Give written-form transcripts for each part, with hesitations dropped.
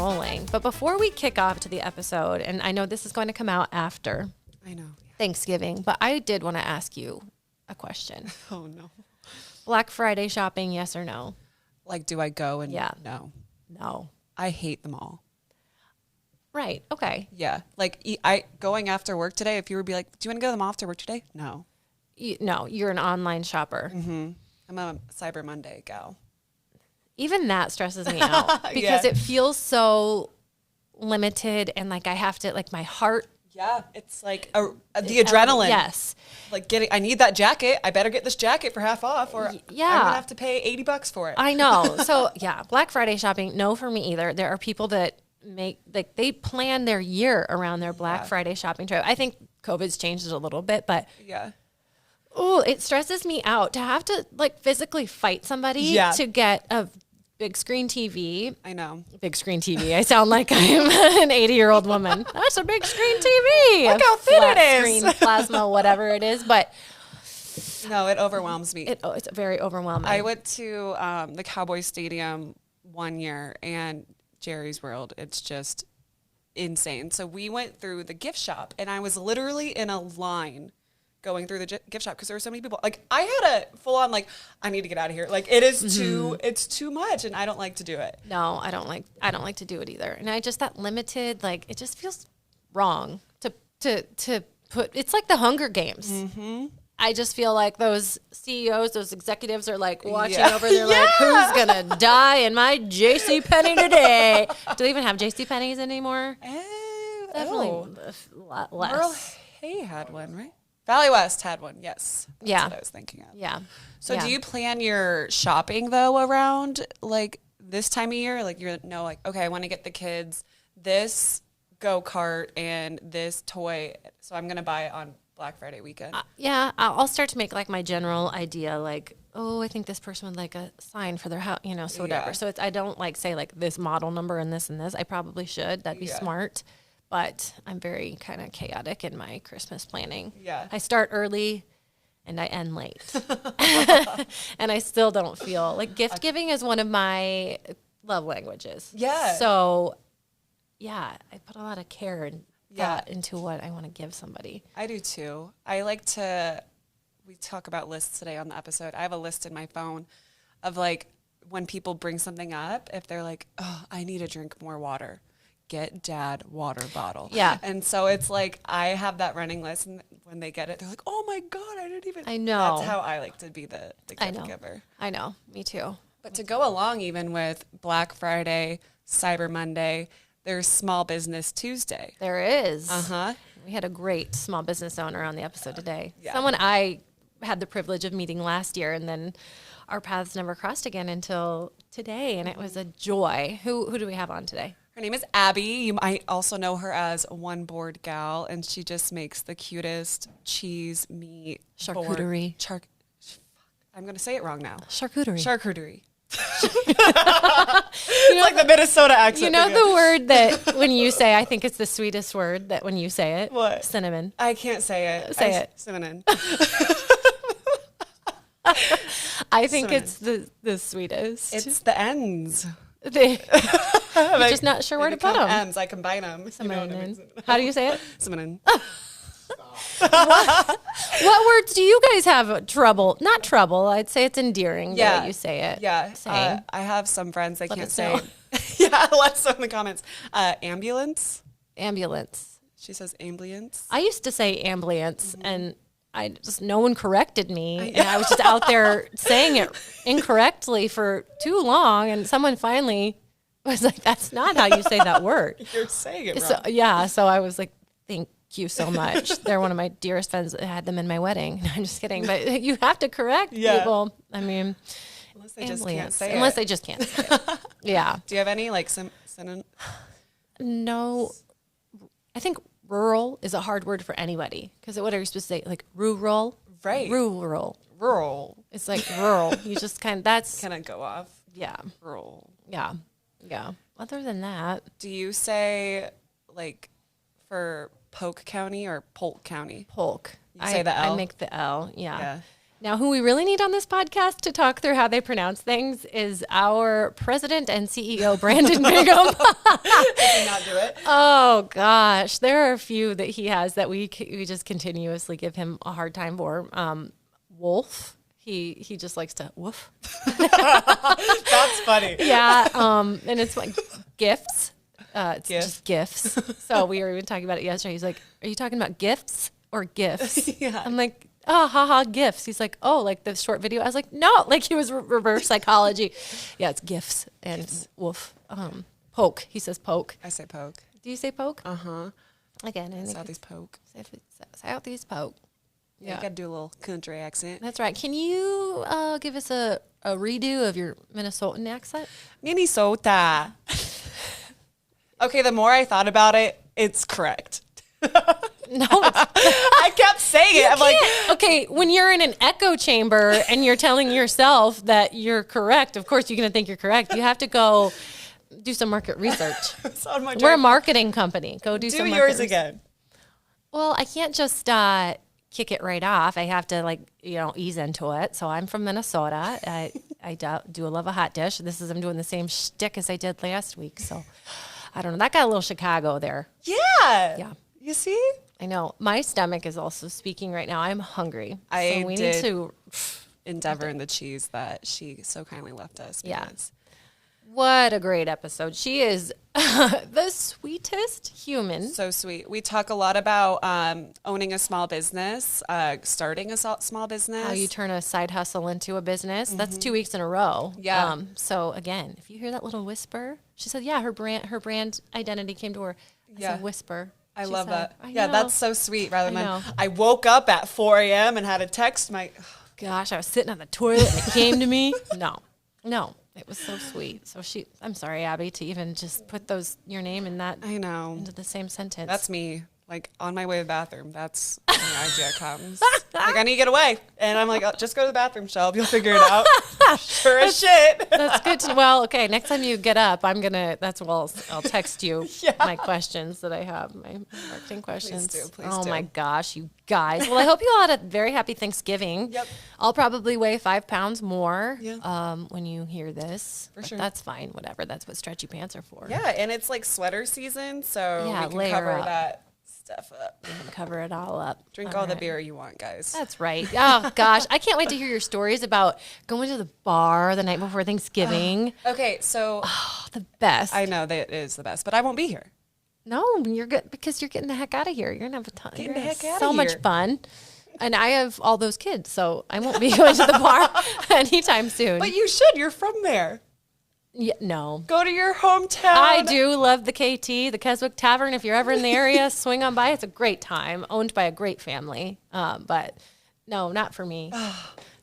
rolling. But before we kick off to the episode, and I know this is going to come out after Thanksgiving, but I did want to ask you a question. Oh, no. Black Friday shopping, yes or no? Like, do I go and no? No. I hate them all. Right. Okay. Yeah. Like, going after work today, if you would be like, do you want to go to the mall after work today? No. No, you're an online shopper. Mm-hmm. I'm a Cyber Monday gal. Even that stresses me out because it feels so limited and like I have to, like my heart. Yeah, it's like the adrenaline. Yes. Like I need that jacket. I better get this jacket for half off or I'm going to have to pay $80 for it. I know. So yeah, Black Friday shopping, no for me either. There are people that they plan their year around their Black Friday shopping trip. I think COVID's changed it a little bit, but it stresses me out to have to like physically fight somebody to get a big screen TV. I know. Big screen TV. I sound like I'm an 80-year-old woman. That's a big screen TV. Look how thin it is. Screen, plasma, whatever it is. But no, it overwhelms me. It's very overwhelming. I went to the Cowboy Stadium one year and Jerry's World. It's just insane. So we went through the gift shop and I was literally in a line going through the gift shop because there were so many people. Like I had a full on like I need to get out of here. Like it is it's too much and I don't like to do it. No, I don't like to do it either. And I just that limited like it just feels wrong to put. It's like the Hunger Games. Mm-hmm. I just feel like those CEOs, those executives are like watching over. They're like, who's gonna die in my JCPenney today? Do they even have JCPenney's anymore? Definitely a lot less. Merle Hay had one, right? Valley West had one, yes. That's what I was thinking of. Yeah. So do you plan your shopping, though, around, like, this time of year? Like, okay, I want to get the kids this go-kart and this toy, so I'm going to buy it on Black Friday weekend. I'll start to make, like, my general idea, like, oh, I think this person would like a sign for their house, so whatever. So I don't, like, say, like, this model number and this and this. I probably should. That'd be smart. But I'm very kind of chaotic in my Christmas planning. Yeah. I start early and I end late. And I still don't feel like gift giving is one of my love languages. Yeah. So, I put a lot of care and thought into what I want to give somebody. I do too. We talk about lists today on the episode. I have a list in my phone of like when people bring something up, if they're like, oh, I need to drink more water. Get dad water bottle. Yeah. And so it's like I have that running list and when they get it, they're like, oh my God, I know. That's how I like to be the gift giver. I know. Me too. But to go along even with Black Friday, Cyber Monday, there's Small Business Tuesday. There is. Uh-huh. We had a great small business owner on the episode today. Yeah. Someone I had the privilege of meeting last year and then our paths never crossed again until today. And it was a joy. Who do we have on today? Her name is Abby. You might also know her as One Board Gal, and she just makes the cutest cheese, meat, charcuterie. I'm going to say it wrong now. Charcuterie. It's like the Minnesota accent. You know the word that when you say, I think it's the sweetest word that when you say it? What? Cinnamon. I can't say it. Say it. Cinnamon. I think it's the sweetest. It's the ends. You're just not sure where to put them. M's. I combine them. How do you say it? Cinnamon. What words do you guys have trouble? Not trouble. I'd say it's endearing the way you say it. Yeah. I have some friends that can't say. Let us know in the comments. Ambulance. She says ambulance. I used to say ambulance and no one corrected me, and I was just out there saying it incorrectly for too long, and someone finally was like, that's not how you say that word. You're saying it wrong. So I was like, thank you so much. They're one of my dearest friends. I had them in my wedding. No, I'm just kidding, but you have to correct people. I mean, unless they just can't say it. Yeah. Do you have any, like, No. I think rural is a hard word for anybody because what are you supposed to say? Like rural, right? Rural. It's like rural. You just that's kind of go off. Yeah. Rural. Yeah. Other than that, do you say like for Polk County or Polk County? Polk. You say the L. I make the L. Yeah. Now, who we really need on this podcast to talk through how they pronounce things is our president and CEO, Brandon Bingham. Did he not do it? Oh, gosh. There are a few that he has that we just continuously give him a hard time for. Wolf. He just likes to woof. That's funny. Yeah. And it's like gifts. It's just gifts. So we were even talking about it yesterday. He's like, are you talking about gifts or gifts? Yeah. I'm like, oh, haha, gifts. He's like, oh, like the short video. I was like, no, like he was reverse psychology. Yeah, it's gifts and woof. Poke. He says poke. I say poke. Do you say poke? Uh-huh. Again. And Southeast poke. Southeast poke. Yeah. You got to do a little country accent. That's right. Can you give us a redo of your Minnesotan accent? Minnesota. Okay, the more I thought about it, it's correct. No, I kept saying it. I'm like, okay, when you're in an echo chamber and you're telling yourself that you're correct, of course you're going to think you're correct. You have to go do some market research. We're a marketing company. Go do some market yours research. again. Well, I can't just kick it right off. I have to ease into it. So I'm from Minnesota. I do love a hot dish. I'm doing the same shtick as I did last week. So I don't know. That got a little Chicago there. Yeah. You see? I know. My stomach is also speaking right now. I'm hungry. So we need to endeavor in the cheese that she so kindly left us. Yeah. What a great episode. She is the sweetest human. So sweet. We talk a lot about owning a small business, starting a small business. How you turn a side hustle into a business. Mm-hmm. That's 2 weeks in a row. Yeah. So again, if you hear that little whisper, she said, yeah, her brand identity came to her as a whisper. I love that. Yeah, that's so sweet. Rather than I woke up at 4 a.m. and had a text. Gosh, I was sitting on the toilet and it came to me. No, it was so sweet. So I'm sorry, Abby, to even just put your name in that. I know. Into the same sentence. That's me. Like on my way to the bathroom. That's when the idea comes. Like I need to get away, and I'm like, oh, just go to the bathroom, Shelb. You'll figure it out. Sure as shit. That's good to know. Well, okay. Next time you get up, I'll text you my questions that I have, my marketing questions. Please do. My gosh, you guys. Well, I hope you all had a very happy Thanksgiving. Yep. I'll probably weigh 5 pounds more Yeah. When you hear this. For sure. That's fine. Whatever. That's what stretchy pants are for. Yeah, and it's like sweater season, so we can cover that stuff up. We can cover it all up. Drink all the beer you want, guys. That's right. Oh, gosh. I can't wait to hear your stories about going to the bar the night before Thanksgiving. Okay, so... the best. I know that it is the best, but I won't be here. No, you're good because you're getting the heck out of here. You're going to have a ton. Getting the heck out of so here. much fun. And I have all those kids, so I won't be going to the bar anytime soon. But you should. You're from there. Yeah, no. Go to your hometown. I do love the KT, the Keswick Tavern. If you're ever in the area, swing on by. It's a great time, owned by a great family. But no, not for me.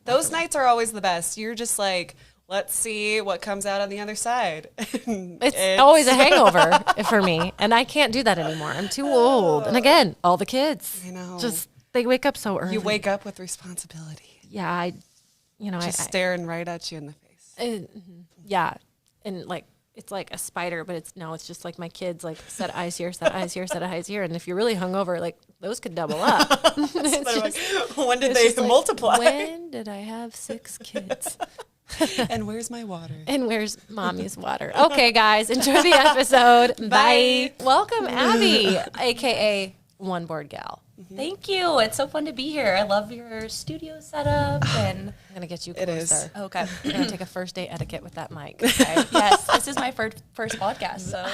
Those nights are always the best. You're just like, let's see what comes out on the other side. It's always a hangover for me, and I can't do that anymore. I'm too old. And again, all the kids. I know. They wake up so early. You wake up with responsibility. Yeah, I staring right at you in the face. Yeah. And it's like a spider, but it's just like my kids, like set of eyes here, set of eyes here, set of eyes here. And if you're really hungover, like those could double up. When did they multiply? When did I have 6 kids? And where's my water? And where's mommy's water? Okay, guys, enjoy the episode. Bye. Welcome, Abby, AKA One Board Gal. Mm-hmm. Thank you. It's so fun to be here. I love your studio setup, and I'm gonna get you closer. It is. Okay. I'm gonna take a first date etiquette with that mic. Okay? Yes, this is my first podcast, so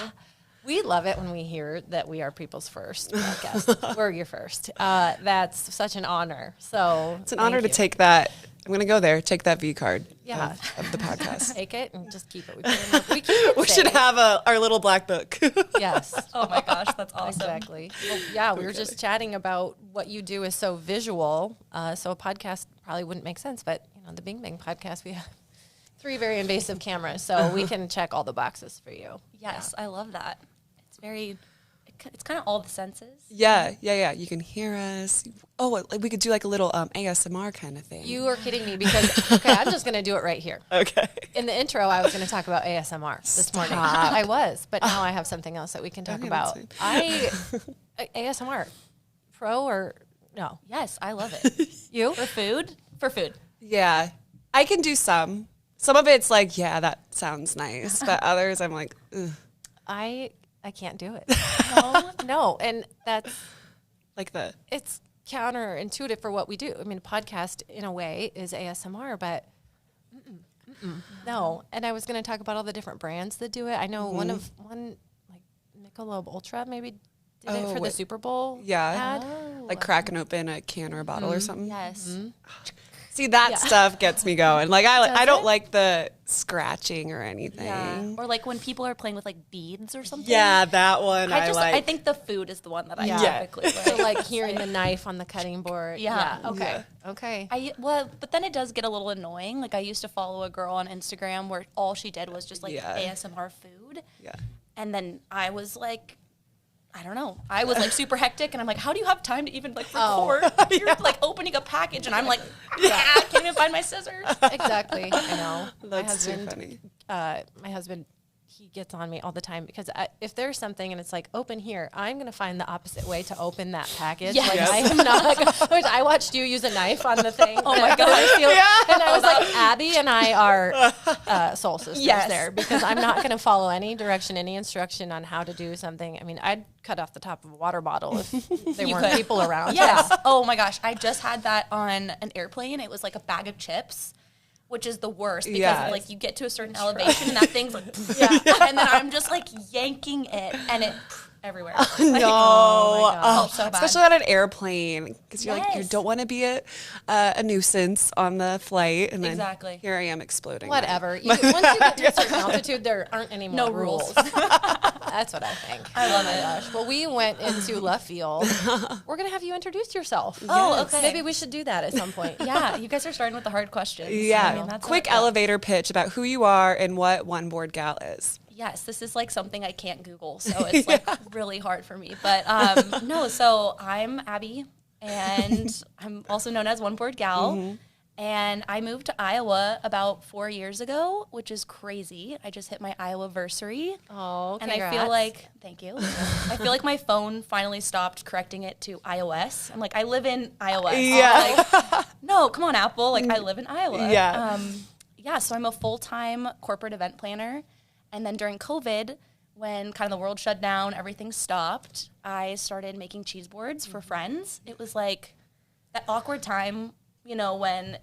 we love it when we hear that we are people's first podcast. We're your first. That's such an honor. So it's an honor to take that. I'm going to go there, take that V card of the podcast. Take it and just keep it. We keep it we should have our little black book. Yes. Oh my gosh, that's awesome. Exactly. Well, yeah, we were just chatting about what you do is so visual. So a podcast probably wouldn't make sense, but the Bing Bang podcast, we have 3 very invasive cameras, so we can check all the boxes for you. Yes, I love that. It's kind of all the senses. Yeah. You can hear us. Oh, we could do like a little ASMR kind of thing. You are kidding me because, I'm just going to do it right here. Okay. In the intro, I was going to talk about ASMR this morning. I was, but now I have something else that we can talk about. ASMR, pro or no? Yes, I love it. You? For food? for food. Yeah. I can do some. Some of it's like, yeah, that sounds nice. But others, I'm like, ugh. I can't do it. No. No. And that's, Like it's counterintuitive for what we do. I mean, a podcast in a way is ASMR, but no. And I was going to talk about all the different brands that do it. I know one like Michelob Ultra maybe did it for the Super Bowl ad. like cracking open a can or a bottle or something. Yes. See, that stuff gets me going. Like I don't it? like the scratching or anything. Yeah. Or like when people are playing with like beads or something. Yeah, that one I think the food is the one that I typically like. So like hearing the knife on the cutting board. Yeah. Okay. Okay. But then it does get a little annoying. Like I used to follow a girl on Instagram where all she did was just like ASMR food. Yeah. And then I was like, I don't know. I was like super hectic, and I'm like, how do you have time to even like record? You're like opening a package, and I'm like, I can't even find my scissors. Exactly. I know. That's too funny. My husband, he gets on me all the time because if there's something and it's like open here, I'm going to find the opposite way to open that package. Yes. Like I am not. Which I watched you use a knife on the thing. Oh my God. And I was like, Abby and I are soul sisters there because I'm not going to follow any direction, any instruction on how to do something. I mean, I'd cut off the top of a water bottle if there weren't people around. Yes. Oh my gosh. I just had that on an airplane. It was like a bag of chips, which is the worst because like you get to a certain elevation and that thing's like, and then I'm just like yanking it and it everywhere. Like, No. So bad. Especially on an airplane because you're like, you don't want to be a nuisance on the flight. And then here I am exploding. Whatever. Once you get to a certain altitude, there aren't any more rules. That's what I think. I love it. Gosh. Well, we went into left field. We're going to have you introduce yourself. Oh, okay. Maybe we should do that at some point. Yeah, you guys are starting with the hard questions. Yeah. I mean, that's Quick elevator pitch about who you are and what One Board Gal is. Yes, this is like something I can't Google, so it's like really hard for me. But no, so I'm Abby, and I'm also known as One Board Gal. And I moved to Iowa about 4 years ago, which is crazy. I just hit my Iowa-versary. Oh, and I feel like, thank you. I feel like my phone finally stopped correcting it to iOS. I'm like, I live in Iowa. Yeah. Like, no, come on, Apple. Like, I live in Iowa. Yeah. So I'm a full-time corporate event planner. And then during COVID, when kind of the world shut down, everything stopped, I started making cheese boards for friends. It was like that awkward time, you know, when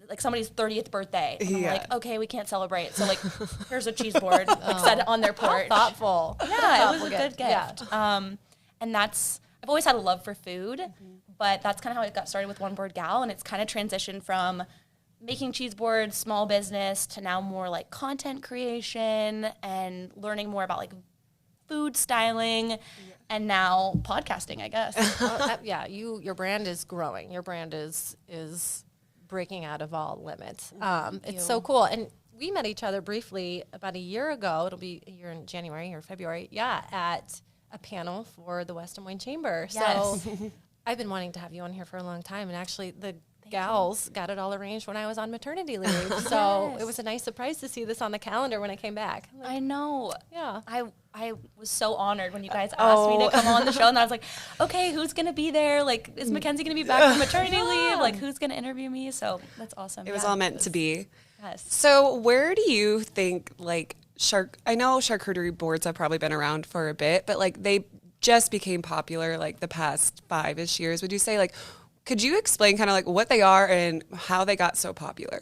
like somebody's 30th birthday. And I'm like, okay, we can't celebrate. So like, here's a cheese board, like, set it on their porch. How thoughtful. Yeah, it was a good gift. Yeah. And I've always had a love for food, but that's kind of how it got started with One Board Gal. And it's kind of transitioned from making cheese boards, small business, to now more like content creation and learning more about like food styling and now podcasting, I guess. Your brand is growing. Your brand is breaking out of all limits. It's so cool. And we met each other briefly about a year ago. It'll be a year in January or February. Yeah, at a panel for the West Des Moines Chamber. Yes. So I've been wanting to have you on here for a long time. And actually the gals got it all arranged when I was on maternity leave. So it was a nice surprise to see this on the calendar when I came back. I know. Yeah. I was so honored when you guys asked me to come on the show, and I was like, okay, who's going to be there? Like, is Mackenzie going to be back from maternity leave? Like, who's going to interview me? So that's awesome. It was all meant to be. Yes. So where do you think, like, I know charcuterie boards have probably been around for a bit, but, like, they just became popular, like, the past 5-ish years. Would you say, like, could you explain kind of, like, what they are and how they got so popular?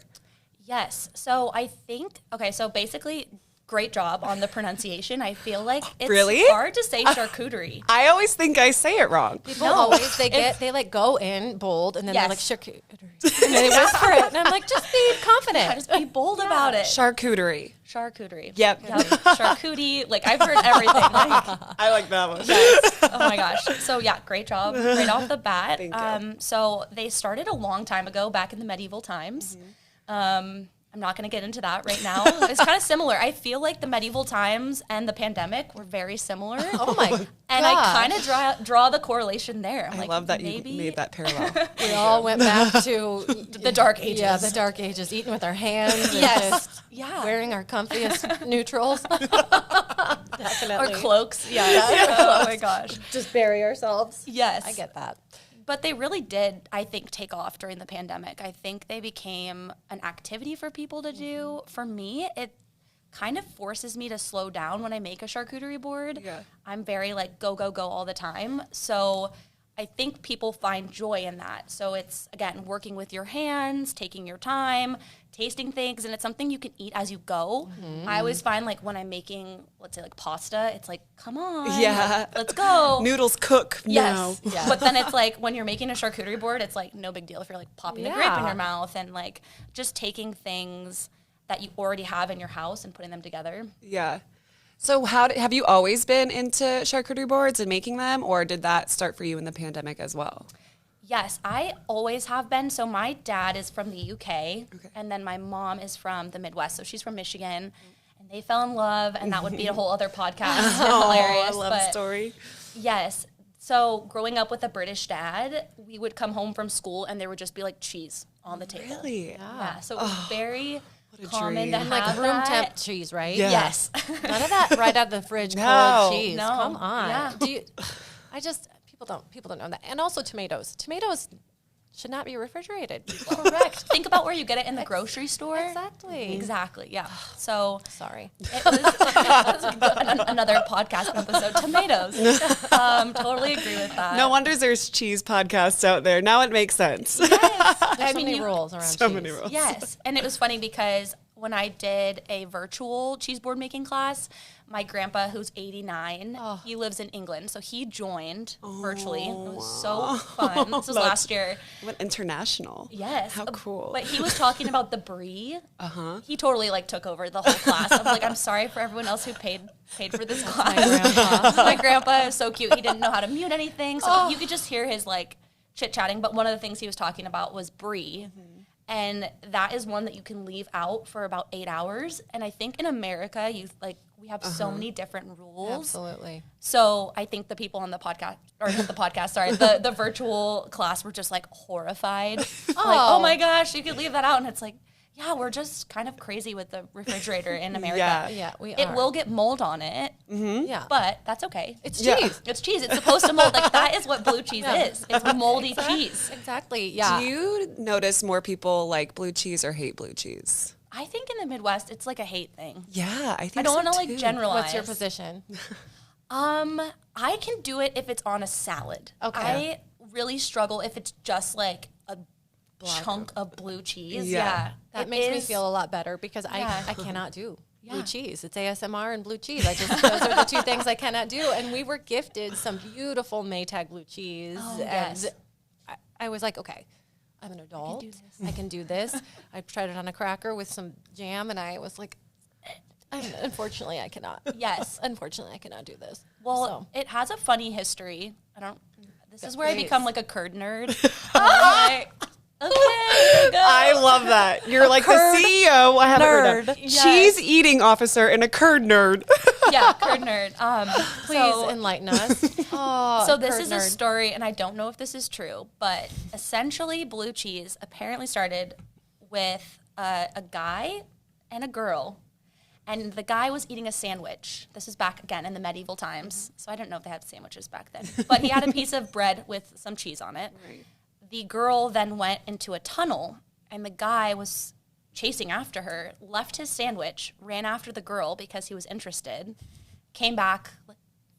Yes. So I think, so basically, great job on the pronunciation. I feel like it's hard to say charcuterie. I always think I say it wrong. People always, they like go in bold and then they're like, charcuterie. And they whisper it. And I'm like, just be confident. Yeah, just be bold about it. Charcuterie. Yep. Charcuterie. Like, I've heard everything. Like, I like that one. yes. Oh my gosh. So yeah, great job. Right off the bat. Thank you. So they started a long time ago, back in the medieval times. I'm not going to get into that right now. It's kind of similar. I feel like the medieval times and the pandemic were very similar. Oh my God. And I kind of draw the correlation there. I love that you made that parallel. We all went back to the dark ages. Yeah, the dark ages, eating with our hands. And Yes. just wearing our comfiest neutrals. Definitely. Or cloaks. Yeah. Oh my gosh. Just bury ourselves. Yes. I get that. But they really did, I think, take off during the pandemic. I think they became an activity for people to do. For me, it kind of forces me to slow down when I make a charcuterie board. Yeah. I'm very like go, go, go all the time. So I think people find joy in that. So it's, again, working with your hands, taking your time, tasting things, and it's something you can eat as you go. I always find like when I'm making, let's say like pasta, it's like, come on, let's go. Noodles cook now. Yes. Yeah. But then it's like when you're making a charcuterie board, it's like no big deal if you're like popping a grape in your mouth and like just taking things that you already have in your house and putting them together. Yeah. So have you always been into charcuterie boards and making them, or did that start for you in the pandemic as well? Yes, I always have been. So my dad is from the UK, and then my mom is from the Midwest. So she's from Michigan, and they fell in love, and that would be a whole other podcast. Hilarious. I love the story. Yes. So growing up with a British dad, we would come home from school, and there would just be like cheese on the table. Really? Yeah. So it was very common dream. to have Like room that. temp cheese, right? Yeah. Yes. None of that right out of the fridge No. cold cheese. No. Come on. Yeah. People don't know that. And also tomatoes. Tomatoes should not be refrigerated. Correct. Think about where you get it in the grocery store. Exactly. Exactly. Yeah. So Sorry. it was another podcast episode. Tomatoes. Totally agree with that. No wonder there's cheese podcasts out there. Now it makes sense. There's so many rules around So cheese. many rules. Yes. And it was funny because when I did a virtual cheese board making class, my grandpa, who's 89, he lives in England. So he joined virtually. It was so fun. This was last year. What international. Yes. How cool. But he was talking about the brie. He totally like took over the whole class. I'm like, I'm sorry for everyone else who paid for this class. My grandpa is so cute. He didn't know how to mute anything. So you could just hear his like chit-chatting. But one of the things he was talking about was brie. And that is one that you can leave out for about 8 hours. And I think in America, we have so many different rules. Absolutely. So I think the people on the podcast, or not the podcast, sorry, the virtual class were just like horrified. Like, oh my gosh, you could leave that out. And it's like, yeah, we're just kind of crazy with the refrigerator in America. Yeah, we It are. will get mold on it, Yeah. but that's okay. It's Yeah. cheese. It's cheese. It's supposed to mold. Like, that is what blue cheese is. It's moldy cheese. Exactly. Yeah. Do you notice more people like blue cheese or hate blue cheese? I think in the Midwest, it's like a hate thing. Yeah, I think I don't so want to like too. generalize. What's your position? I can do it if it's on a salad. Okay. I really struggle if it's just like a chunk of blue cheese. Yeah. That It makes me is- feel a lot better because Yeah. I cannot do blue Yeah. cheese. It's ASMR and blue cheese. Those are the two things I cannot do. And we were gifted some beautiful Maytag blue cheese. Oh, and yes. I was like, okay, I'm an adult. do this. I can do this. I tried it on a cracker with some jam and I was like, unfortunately, I cannot. Yes. Unfortunately, I cannot do this. Well, So. it has a funny history. This is where I Please. become like a curd nerd. I'm like, okay, go. I love that. You're like the CEO. I haven't heard nerd. of. Yes. Cheese eating officer and a curd nerd. Yeah, curd nerd. Please enlighten us. Oh, So this curd is a nerd. story, and I don't know if this is true, but essentially blue cheese apparently started with a guy and a girl. And the guy was eating a sandwich. This is back again in the medieval times. So I don't know if they had sandwiches back then. But he had a piece of bread with some cheese on it. Right. The girl then went into a tunnel, and the guy was chasing after her, left his sandwich, ran after the girl because he was interested, came back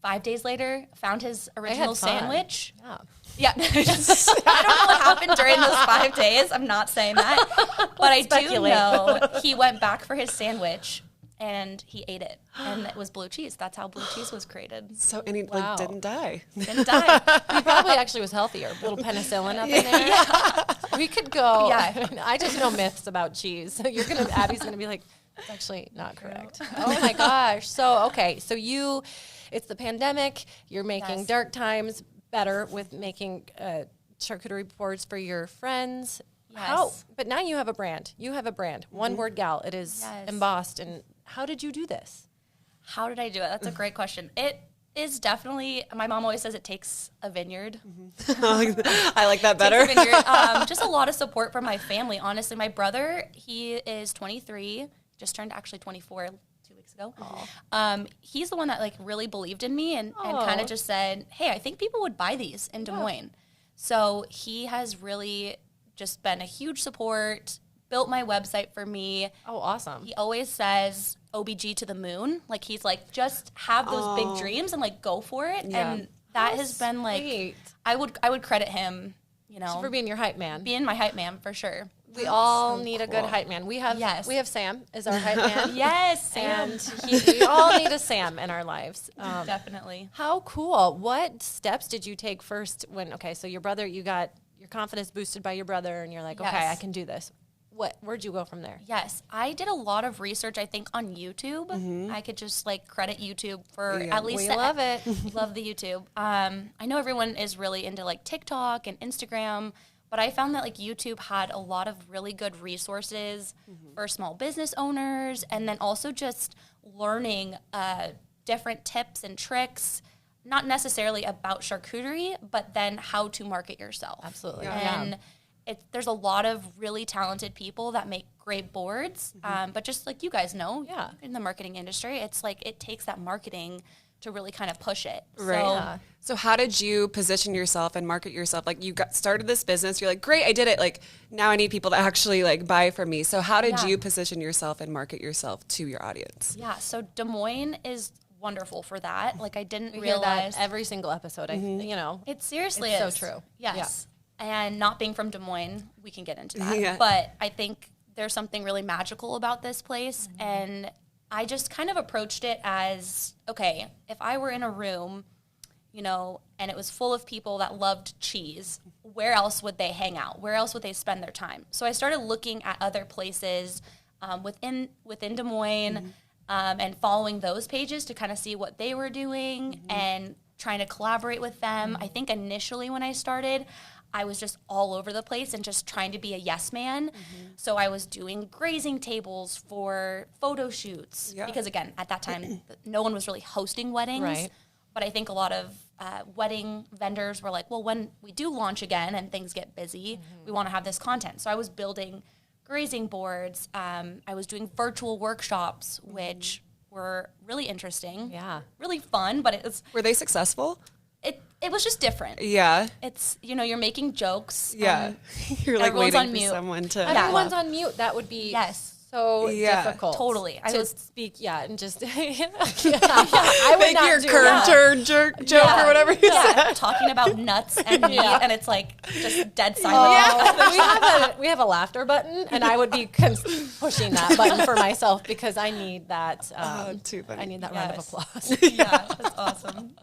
5 days later, found his original fun. sandwich. Yeah. Yeah. I don't know what happened during those 5 days. I'm not saying that. But I do speculate. know he went back for his sandwich and he ate it. And it was blue cheese. That's how blue cheese was created. So and he Wow. like didn't die. Didn't die. He probably actually was healthier. A little penicillin up in there. We could go. Yeah. I just know myths about cheese. So Abby's gonna be like, that's actually not correct. Oh my gosh. So okay. So it's the pandemic. You're making Yes. dark times better with making charcuterie boards for your friends. Yes. But now you have a brand. One word gal. It is Yes. embossed. And how did you do this? How did I do it? That's a great question. It is definitely, my mom always says it takes a vineyard. I like that better. Takes a vineyard. Just a lot of support from my family, honestly. My brother, he is 23, just turned actually 24 2 weeks ago. He's the one that like really believed in me and kind Aw. of just said, hey, I think people would buy these in Des Moines. So he has really just been a huge support, built my website for me. Oh, awesome. He always says OBG to the moon. Like, he's like, just have those big dreams and like go for it. Yeah. And that has been like, I would credit him, you know, for being your hype man. being my hype man for sure. We all need a good hype man. We have Sam is our hype man. Yes, Sam. And we all need a Sam in our lives. Definitely. How cool. What steps did you take first when, so your brother, you got your confidence boosted by your brother and you're like, okay, I can do this. Where'd you go from there? Yes, I did a lot of research, I think, on YouTube. I could just like credit YouTube for at least. We love it. Love the YouTube. I know everyone is really into like TikTok and Instagram, but I found that like YouTube had a lot of really good resources for small business owners, and then also just learning different tips and tricks, not necessarily about charcuterie, but then how to market yourself. Absolutely. And there's a lot of really talented people that make great boards, but just like you guys know, in the marketing industry, it's like it takes that marketing to really kind of push it. Right. So how did you position yourself and market yourself? Like, you started this business, you're like, great, I did it. Like, now I need people to actually like buy from me. So how did you position yourself and market yourself to your audience? Yeah. So Des Moines is wonderful for that. Like, I didn't We realize hear that every single episode. it seriously it's is so true. Yes. And not being from Des Moines, we can get into that. Yeah. But I think there's something really magical about this place. And I just kind of approached it as, okay, if I were in a room, you know, and it was full of people that loved cheese, where else would they hang out? Where else would they spend their time? So I started looking at other places within Des Moines and following those pages to kind of see what they were doing and trying to collaborate with them. I think initially when I started, I was just all over the place and just trying to be a yes man. So I was doing grazing tables for photo shoots because, again, at that time, no one was really hosting weddings. Right. But I think a lot of wedding vendors were like, well, when we do launch again and things get busy, we want to have this content. So I was building grazing boards. I was doing virtual workshops, which were really interesting. Yeah. Really fun, but Were they successful? It was just different. Yeah. It's, you know, you're making jokes. Yeah. You're like everyone's waiting on for mute. someone to. Everyone's on mute. That would be so difficult. Totally. To speak, and just, I would Make not your do curd that. turd jerk joke or whatever you said. Talking about nuts and meat, and it's like just dead silent. We have a laughter button, and I would be pushing that button for myself because I need that. Too funny. I need that round of applause. Yeah, that's awesome.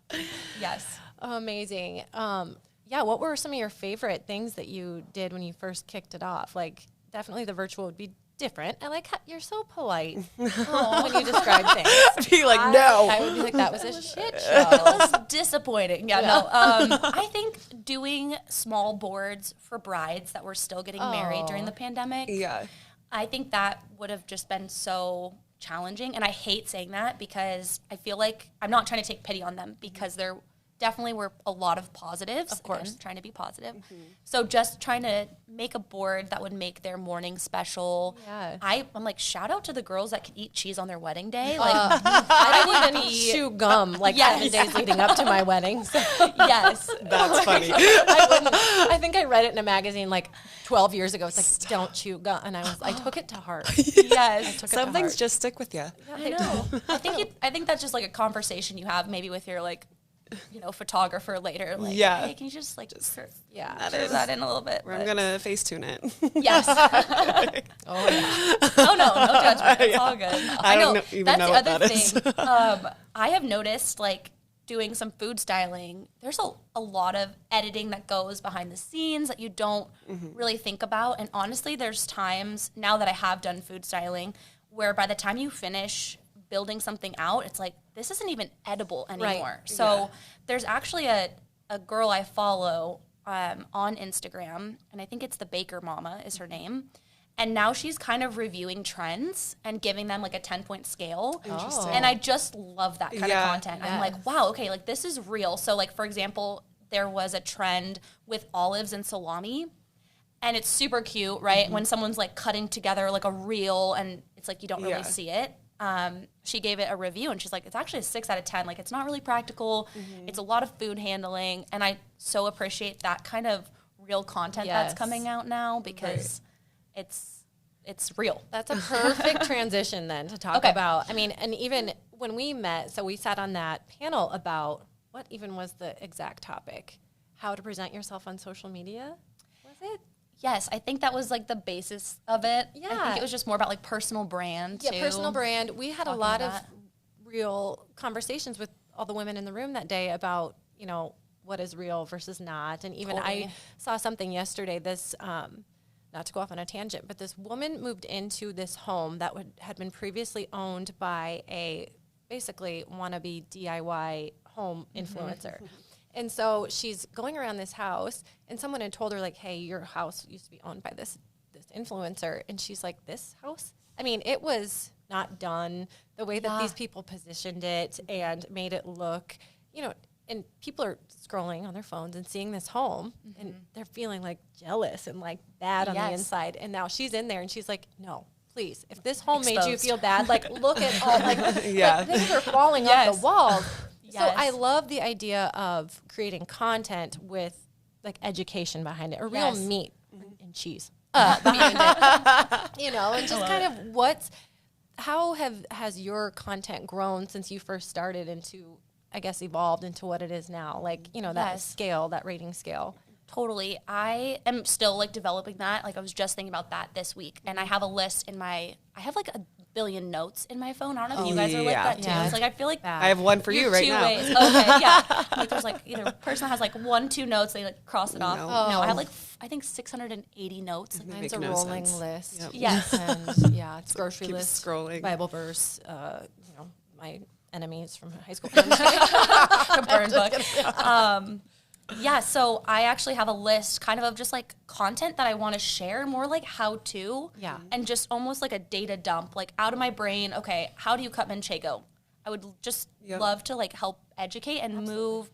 Yes. Amazing. What were some of your favorite things that you did when you first kicked it off? Like, definitely the virtual would be different. I like how you're so polite when you describe things. Be like, no. I would be like, that was a shit show. It was disappointing. I think doing small boards for brides that were still getting married during the pandemic. Yeah. I think that would have just been so challenging. And I hate saying that because I feel like I'm not trying to take pity on them because there definitely were a lot of positives. Of course. Again, trying to be positive. So just trying to make a board that would make their morning special. Yeah. I'm like, shout out to the girls that can eat cheese on their wedding day. Like, I didn't even chew gum like 7 days leading up to my wedding. So. Yes. That's funny. I think I read it in a magazine like 12 years ago. It's like, don't chew gum. And I took it to heart. Yes. Some things just stick with you. I know. I think that's just like a conversation you have maybe with your like, you know, photographer later. Like, hey, can you just like, curve that in a little bit? I'm going to Facetune it. Yes. Oh, yeah. Oh, no judgment. It's all good. I don't even that's know the what other that is. thing. I have noticed, like, doing some food styling, there's a lot of editing that goes behind the scenes that you don't really think about. And honestly, there's times now that I have done food styling where by the time you finish building something out, it's like, this isn't even edible anymore. Right. So there's actually a girl I follow on Instagram, and I think it's the Baker Mama is her name. And now she's kind of reviewing trends and giving them like a 10-point scale. Interesting. And I just love that kind of content. I'm like, wow, okay, like this is real. So like, for example, there was a trend with olives and salami. And it's super cute, right? When someone's like cutting together like a reel and it's like you don't really see it. she gave it a review and she's like, it's actually a 6 out of 10. Like, it's not really practical. It's a lot of food handling. And I so appreciate that kind of real content that's coming out now because it's real. That's a perfect transition then to talk about. I mean, and even when we met, so we sat on that panel about what even was the exact topic? How to present yourself on social media? Was it? Yes, I think that was like the basis of it. Yeah. I think it was just more about like personal brand too. Yeah, personal brand. We had a lot of real conversations with all the women in the room that day about, you know, what is real versus not. And even I saw something yesterday, this, not to go off on a tangent, but this woman moved into this home that had been previously owned by a basically wannabe DIY home influencer. And so she's going around this house, and someone had told her, like, hey, your house used to be owned by this influencer. And she's like, this house? I mean, it was not done the way that these people positioned it and made it look, you know, and people are scrolling on their phones and seeing this home, and they're feeling, like, jealous and, like, bad on the inside. And now she's in there, and she's like, no, please, if this home made you feel bad, like, look at all, like things are falling off the walls. So I love the idea of creating content with like education behind it, or real meat and cheese behind it, you know, and just kind of how has your content grown since you first started into, I guess, evolved into what it is now? Like, you know, that scale, that rating scale. Totally. I am still like developing that. Like I was just thinking about that this week, and I have a list I have like a billion notes in my phone. I don't know if you guys are like that too. It's like, I feel like I have one for you right now. Ways. Okay, yeah. Like there's like either a person has like 1, 2 notes, they like cross it off. No, I have like, I think 680 notes. Mine's a rolling list. Yep. Yes. And it's grocery list, scrolling. Bible verse, you know, my enemies from high school. The burn book. Yeah, so I actually have a list kind of just like content that I want to share, more like how to. Yeah. And just almost like a data dump, like out of my brain, okay, how do you cut manchego? I would just love to like help educate and move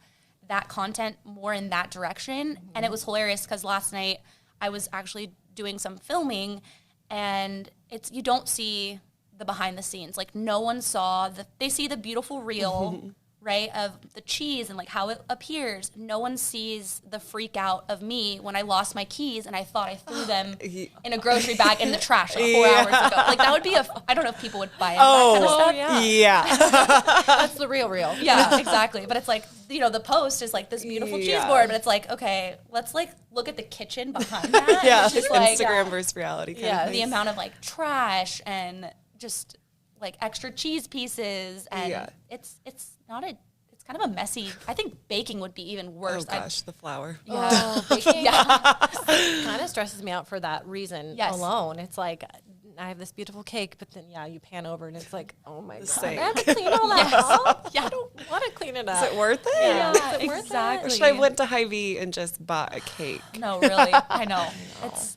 that content more in that direction. And it was hilarious because last night I was actually doing some filming, and you don't see the behind the scenes. Like no one saw they see the beautiful reel right, of the cheese and like how it appears. No one sees the freak out of me when I lost my keys and I thought I threw them in a grocery bag in the trash like 4 hours ago. Like that would be I don't know if people would buy that kind of stuff. Yeah. That's the real. Yeah, exactly. But it's like, you know, the post is like this beautiful cheese board, but it's like, okay, let's like look at the kitchen behind that. Yeah, it's just like Instagram versus reality. The amount of like trash and just like extra cheese pieces, and it's kind of a messy. I think baking would be even worse. Oh gosh, the flour. Baking kind of stresses me out for that reason alone. It's like I have this beautiful cake, but then you pan over and it's like, oh my god, I have to clean all that up. I don't want to clean it up. Is it worth it? Yeah, is it worth exactly. Or should I went to Hy-Vee and just bought a cake? No, really, I know.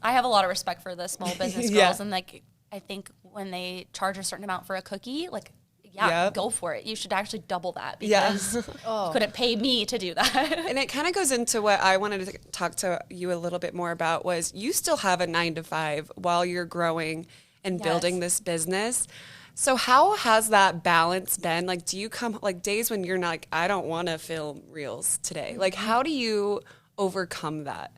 I have a lot of respect for the small business girls, and like I think when they charge a certain amount for a cookie, like go for it. You should actually double that because you couldn't pay me to do that. And it kind of goes into what I wanted to talk to you a little bit more about was you still have a 9-to-5 while you're growing and building this business. So how has that balance been? Like, do you come like days when you're not like, I don't want to film reels today? Like, how do you overcome that?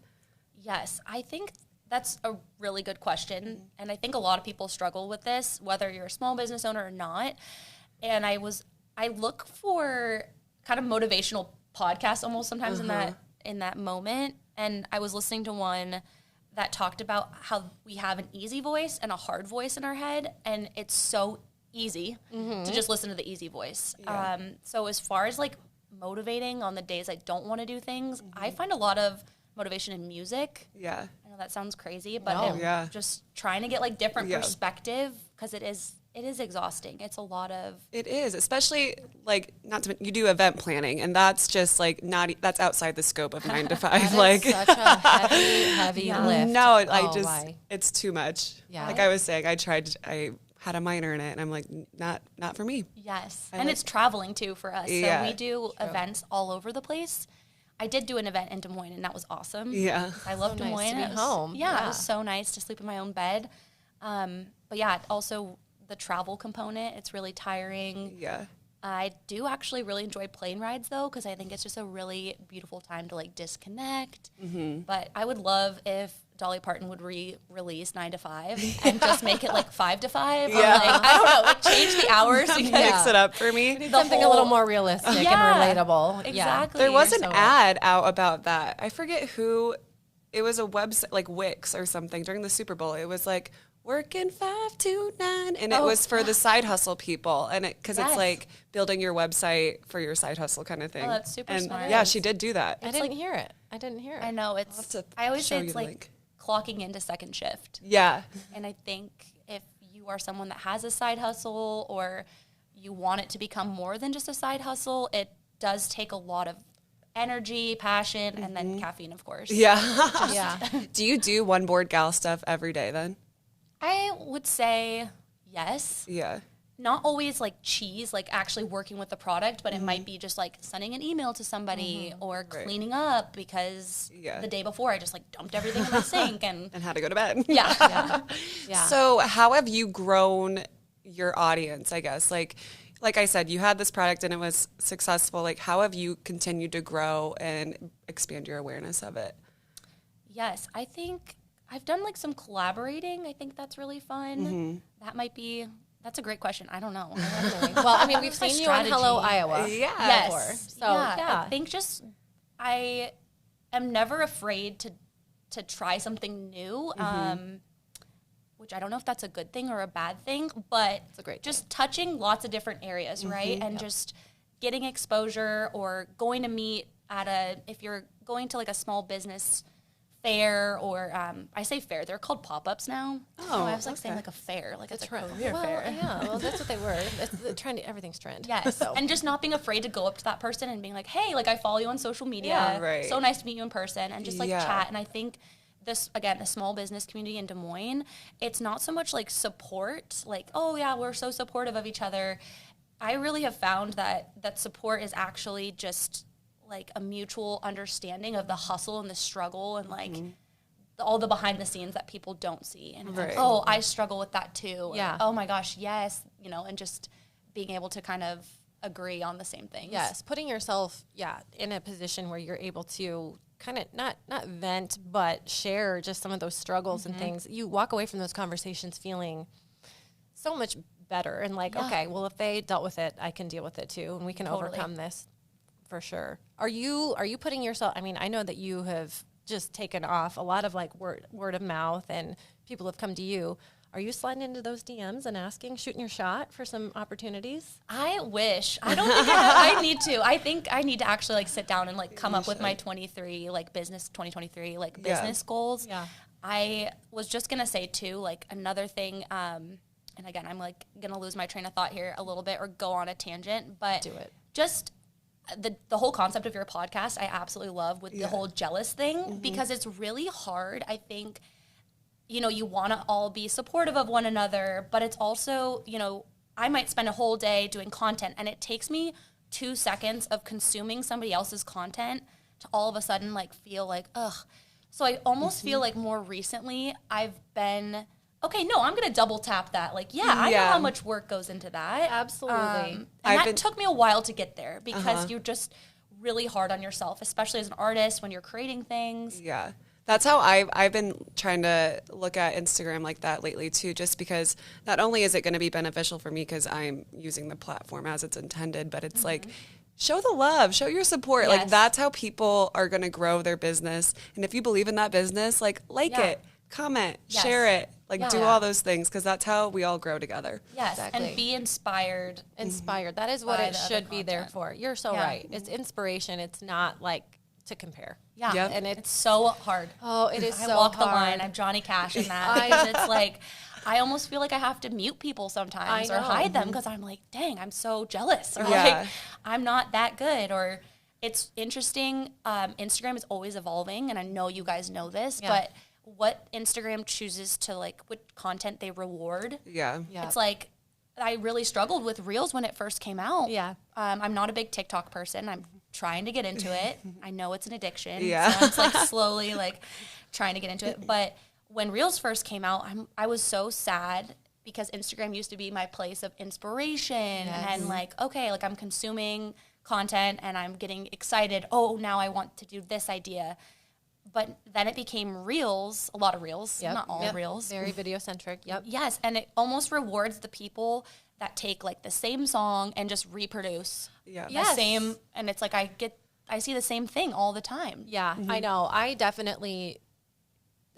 Yes, I think that's a really good question. And I think a lot of people struggle with this, whether you're a small business owner or not. And I look for kind of motivational podcasts almost sometimes in that moment. And I was listening to one that talked about how we have an easy voice and a hard voice in our head, and it's so easy to just listen to the easy voice. Yeah. So as far as like motivating on the days I don't want to do things, I find a lot of motivation in music. Yeah. I know that sounds crazy, but just trying to get like different perspective, because it is exhausting. It's a lot of... It is, especially like you do event planning, and that's just like that's outside the scope of 9 to 5. Like such a heavy lift. No, it's too much. Yeah. Like I was saying, I had a minor in it, and I'm like, not for me. Yes, and it's traveling too for us. So we do events all over the place. I did do an event in Des Moines, and that was awesome. Yeah, I love Des Moines. Nice to be home. Yeah, it was so nice to sleep in my own bed. But yeah, also the travel component. It's really tiring. Yeah. I do actually really enjoy plane rides though, because I think it's just a really beautiful time to like disconnect. But I would love if Dolly Parton would release 9 to 5 and just make it like 5 to 5. Yeah. Or like, I don't know, like change the hours. Because Mix it up for me. Something a little more realistic and relatable. Exactly. There was an ad out about that. I forget who. It was a website like Wix or something during the Super Bowl. It was like working 5 to 9, and it was for the side hustle people, and because it's like building your website for your side hustle kind of thing. Oh, that's super smart. Yeah, she did do that. I didn't hear it. I know it's. I always say it's like clocking into second shift. Yeah. And I think if you are someone that has a side hustle or you want it to become more than just a side hustle, it does take a lot of energy, passion, and then caffeine, of course. Yeah. Do you do one board gal stuff every day then? I would say yes. Yeah. Not always like cheese, like actually working with the product, but it might be just like sending an email to somebody or cleaning up because the day before I just like dumped everything in the sink and had to go to bed. Yeah. So how have you grown your audience, I guess? Like I said, you had this product and it was successful. Like, how have you continued to grow and expand your awareness of it? Yes, I think I've done like some collaborating. I think that's really fun. That's a great question. I don't know. Well, I mean, we've seen you on Hello Iowa. Yeah. Yes. So, I think I am never afraid to try something new. Which I don't know if that's a good thing or a bad thing, but it's a great just touching lots of different areas, right? And just getting exposure or going to meet if you're going to like a small business fair or I say fair, they're called pop-ups now. Oh, I was like saying like a fair, like it's a career fair. Yeah, well, that's what they were. It's everything's trend. Yes, and just not being afraid to go up to that person and being like, hey, like I follow you on social media. Yeah, right. So nice to meet you in person and just like chat. And I think this, again, the small business community in Des Moines, it's not so much like support, like, oh yeah, we're so supportive of each other. I really have found that support is actually just like a mutual understanding of the hustle and the struggle and like all the behind the scenes that people don't see. And it's like, oh, I struggle with that too. Yeah. And, oh my gosh, yes. And just being able to kind of agree on the same things. Yes, putting yourself, in a position where you're able to kind of not vent, but share just some of those struggles and things. You walk away from those conversations feeling so much better and like, okay, well, if they dealt with it, I can deal with it too, and we can overcome this for sure. Are you putting yourself? I mean, I know that you have just taken off a lot of like word of mouth, and people have come to you. Are you sliding into those DMs and shooting your shot for some opportunities? I wish. I don't think I need to. I think I need to actually like sit down and like come up with my 2023 like business goals. Yeah. I was just going to say too, like another thing, and again, I'm like going to lose my train of thought here a little bit or go on a tangent, but do it. Just the whole concept of your podcast, I absolutely love with the whole jealous thing because it's really hard. I think, you want to all be supportive of one another, but it's also, I might spend a whole day doing content and it takes me 2 seconds of consuming somebody else's content to all of a sudden like feel like, ugh. So I almost feel like more recently I've been, okay, no, I'm going to double tap that. Like, I know how much work goes into that. Absolutely. And that took me a while to get there because you're just really hard on yourself, especially as an artist when you're creating things. Yeah. That's how I've been trying to look at Instagram like that lately too, just because not only is it going to be beneficial for me because I'm using the platform as it's intended, but it's like, show the love, show your support. Yes. Like that's how people are going to grow their business. And if you believe in that business, like it, comment, share it, like do all those things because that's how we all grow together. Yes, Exactly. and be inspired. Inspired. That is what it should be there content. for. You're so right. It's inspiration. It's not like to compare. Yeah, Yep. and it's so hard. Oh, it is so hard. I walk the line. I'm Johnny Cash in that. Because it's like, I almost feel like I have to mute people sometimes or hide them because I'm like, dang, I'm so jealous. Or like, I'm not that good. Or it's interesting. Instagram is always evolving. And I know you guys know this, but what Instagram chooses to like, what content they reward. Yeah. It's like, I really struggled with Reels when it first came out. Yeah. I'm not a big TikTok person. I'm trying to get into it. I know it's an addiction. Yeah. So I'm just, like slowly like trying to get into it. But when Reels first came out, I was so sad because Instagram used to be my place of inspiration and like, okay, like I'm consuming content and I'm getting excited. Oh, now I want to do this idea. But then it became reels, a lot of reels, not all reels. Very video centric. Yep. Yes. And it almost rewards the people that take like the same song and just reproduce the same. And it's like, I see the same thing all the time. Yeah, I know. I definitely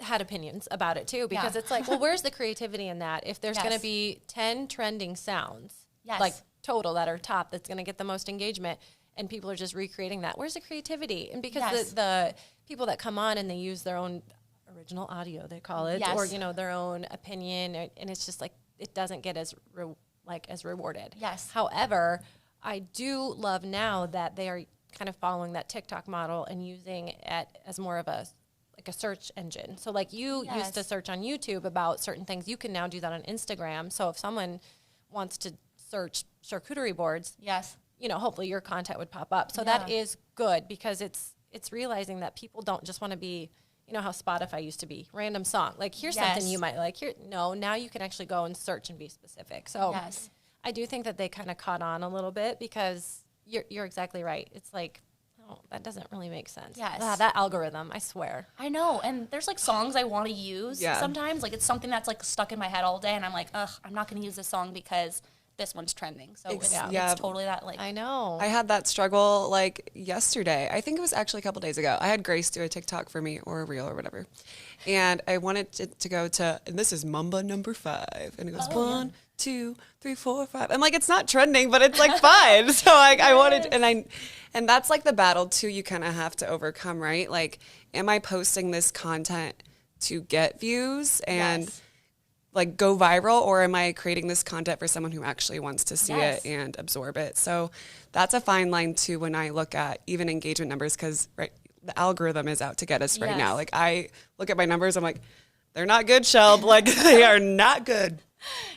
had opinions about it too, because it's like, well, where's the creativity in that? If there's going to be 10 trending sounds, like total that are top, that's going to get the most engagement, and people are just recreating that, where's the creativity? And because the people that come on and they use their own original audio, they call it, or, you know, their own opinion, and it's just like, it doesn't get as rewarded. Yes. However, I do love now that they are kind of following that TikTok model and using it as more of a search engine. So like you used to search on YouTube about certain things, you can now do that on Instagram. So if someone wants to search charcuterie boards, you know, hopefully your content would pop up. So that is good, because it's realizing that people don't just want to be, you know how Spotify used to be, random song. Like, here's something you might like. Now you can actually go and search and be specific. So I do think that they kind of caught on a little bit, because you're exactly right. It's like, oh, that doesn't really make sense. That algorithm, I swear. I know. And there's like songs I want to use sometimes. Like, it's something that's like stuck in my head all day, and I'm like, ugh, I'm not going to use this song because this one's trending. So it's totally that, like. I know. I had that struggle like yesterday. I think it was actually a couple days ago. I had Grace do a TikTok for me, or a reel or whatever. And I wanted it to go to, and this is Mamba number 5. And it goes 1, 2, 3, 4, 5. I'm like, it's not trending, but it's like fun. So like I wanted, and that's like the battle too you kind of have to overcome, right? Like, am I posting this content to get views and like go viral, or am I creating this content for someone who actually wants to see it and absorb it? So that's a fine line too when I look at even engagement numbers, because the algorithm is out to get us right now. Like, I look at my numbers, I'm like, they're not good, Shelb. Like, they are not good.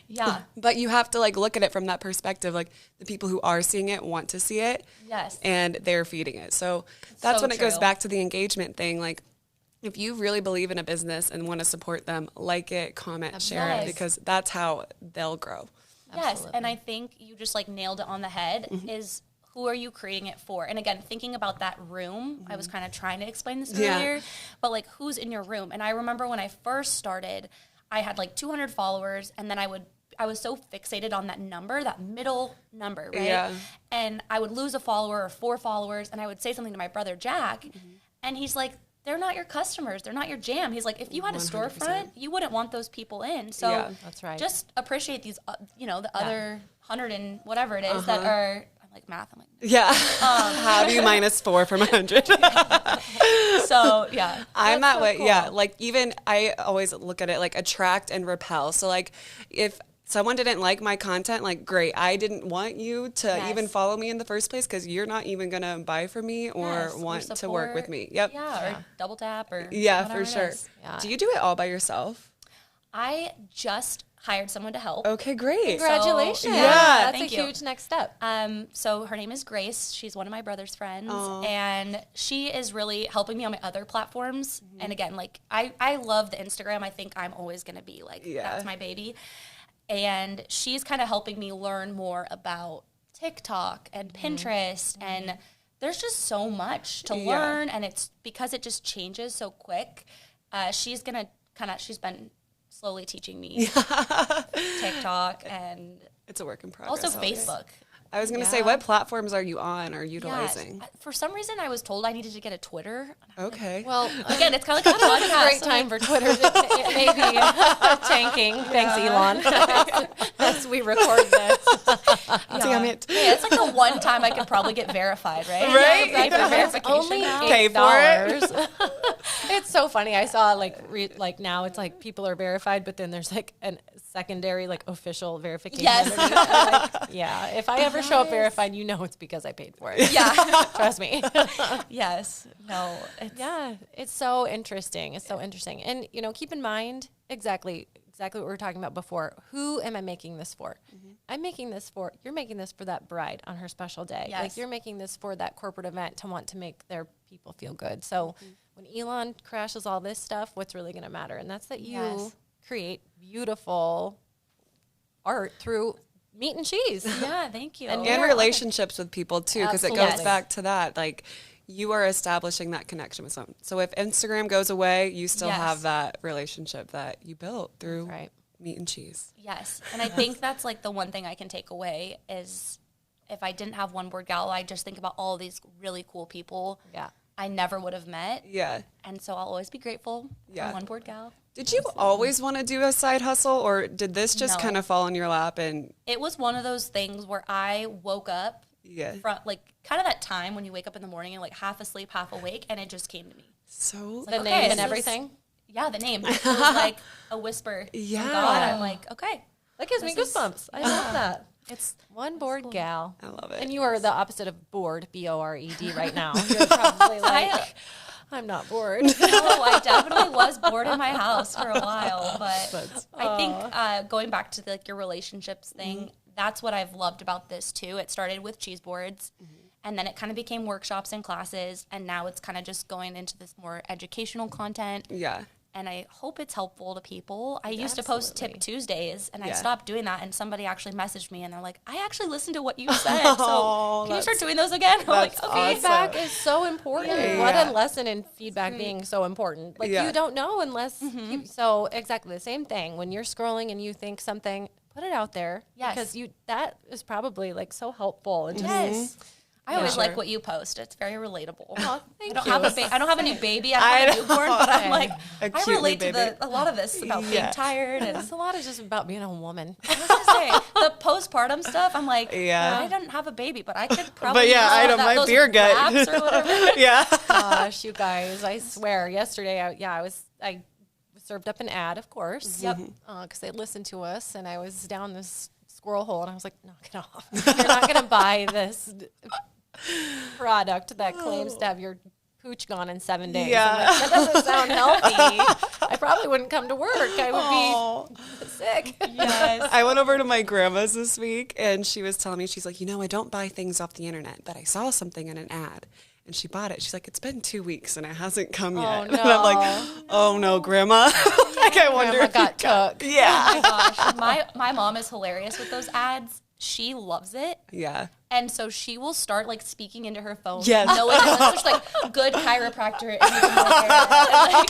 Yeah. But you have to like look at it from that perspective. Like, the people who are seeing it want to see it. Yes. And they're feeding it. So that's so when it goes back to the engagement thing. Like, if you really believe in a business and want to support them, like it, comment, share it, because that's how they'll grow. Yes. Absolutely. And I think you just like nailed it on the head, is who are you creating it for? And again, thinking about that room, I was kind of trying to explain this earlier, but like, who's in your room? And I remember when I first started, I had like 200 followers, and then I was so fixated on that number, that middle number, right? Yeah. And I would lose a follower or 4 followers, and I would say something to my brother, Jack, and he's like, they're not your customers. They're not your jam. He's like, if you had a 100%. storefront, you wouldn't want those people in. So that's right. Just appreciate these, the other 100 and whatever it is that are, I'm like math. I'm like, how do you minus 4 from 100? So yeah, I'm that way. Cool. Yeah. Like, even I always look at it like attract and repel. So like, if someone didn't like my content, like, great, I didn't want you to even follow me in the first place, because you're not even going to buy from me or want to work with me. Yep. Yeah, or double tap or for sure. Yeah. Do you do it all by yourself? I just hired someone to help. Okay, great. Congratulations. So, That's thank a you. huge next step. So her name is Grace. She's one of my brother's friends. And she is really helping me on my other platforms. And again, like, I love the Instagram. I think I'm always going to be like, that's my baby. And she's kind of helping me learn more about TikTok and Pinterest. And there's just so much to learn. And it's because it just changes so quick. She's going to she's been slowly teaching me TikTok, and it's a work in progress. Also Facebook. I was going to say, what platforms are you on or utilizing? Yes. For some reason, I was told I needed to get a Twitter. Okay. Well, again, it's kind of like a podcast. Great time for Twitter. It may be tanking. Thanks, Elon. As we record this. Damn it. Yeah, it's like the one time I could probably get verified, right? Right? Yeah, like verification. Only pay for it. It's so funny. I saw like now it's like people are verified, but then there's like a secondary like official verification. Yes. If I ever show up verified, you know it's because I paid for it. Yeah. Trust me. Yes. No. It's so interesting. It's so interesting. And, keep in mind exactly what we were talking about before. Who am I making this for? I'm making this for, you're making this for that bride on her special day. Yes. Like, you're making this for that corporate event to want to make their people feel good. So when Elon crashes all this stuff, what's really going to matter? And that's that you create beautiful art through meat and cheese. Yeah, thank you. And relationships with people too, because it goes back to that. Like, you are establishing that connection with someone. So if Instagram goes away, you still have that relationship that you built through meat and cheese. Yes. And I think that's like the one thing I can take away is if I didn't have One Board Gal, I just think about all these really cool people I never would have met. Yeah. And so I'll always be grateful for One Board Gal. Did you always want to do a side hustle, or did this just kind of fall in your lap? And it was one of those things where I woke up from like kind of that time when you wake up in the morning and like half asleep, half awake, and it just came to me. So the name and everything? Yeah, the name. It was like a whisper from God. I'm like, okay. That gives me goosebumps. I love that. It's One Board Gal. I love it. And you are the opposite of bored, B-O-R-E-D right now. You're probably like, I'm not bored. No, I definitely was bored in my house for a while. But I think going back to like your relationships thing, that's what I've loved about this too. It started with cheese boards. And then it kind of became workshops and classes. And now it's kind of just going into this more educational content. Yeah. And I hope it's helpful to people. I used to post Tip Tuesdays, and I stopped doing that. And somebody actually messaged me, and they're like, I actually listened to what you said. So can you start doing those again? I'm like, okay. Feedback is so important. What a lesson in feedback being so important. Like, you don't know unless so exactly the same thing. When you're scrolling and you think something, put it out there. Yes. Because that is probably, like, so helpful. And I always like what you post. It's very relatable. Oh, I don't have a new baby. I have a newborn, but I'm like, I relate to a lot of this about being tired. And it's a lot of just about being a woman. I was gonna say, the postpartum stuff. I'm like, I didn't have a baby, but I could probably. But I know my beer gut. Or whatever. Gosh, you guys, I swear. Yesterday, I served up an ad, of course. Because they listened to us, and I was down this squirrel hole, and I was like, knock it off. You're not going to buy this product that claims to have your pooch gone in 7 days. I'm like, that doesn't sound healthy. I probably wouldn't come to work. I would be sick. Yes. I went over to my grandma's this week, and she was telling me, she's like, I don't buy things off the internet, but I saw something in an ad. And she bought it. She's like, it's been 2 weeks and it hasn't come yet. No. And I'm like, oh no, Grandma. Like, I wonder if got took. Yeah. Oh my gosh. My mom is hilarious with those ads. She loves it. Yeah. And so she will start like speaking into her phone. Yes. Knowing that it's like good chiropractor and like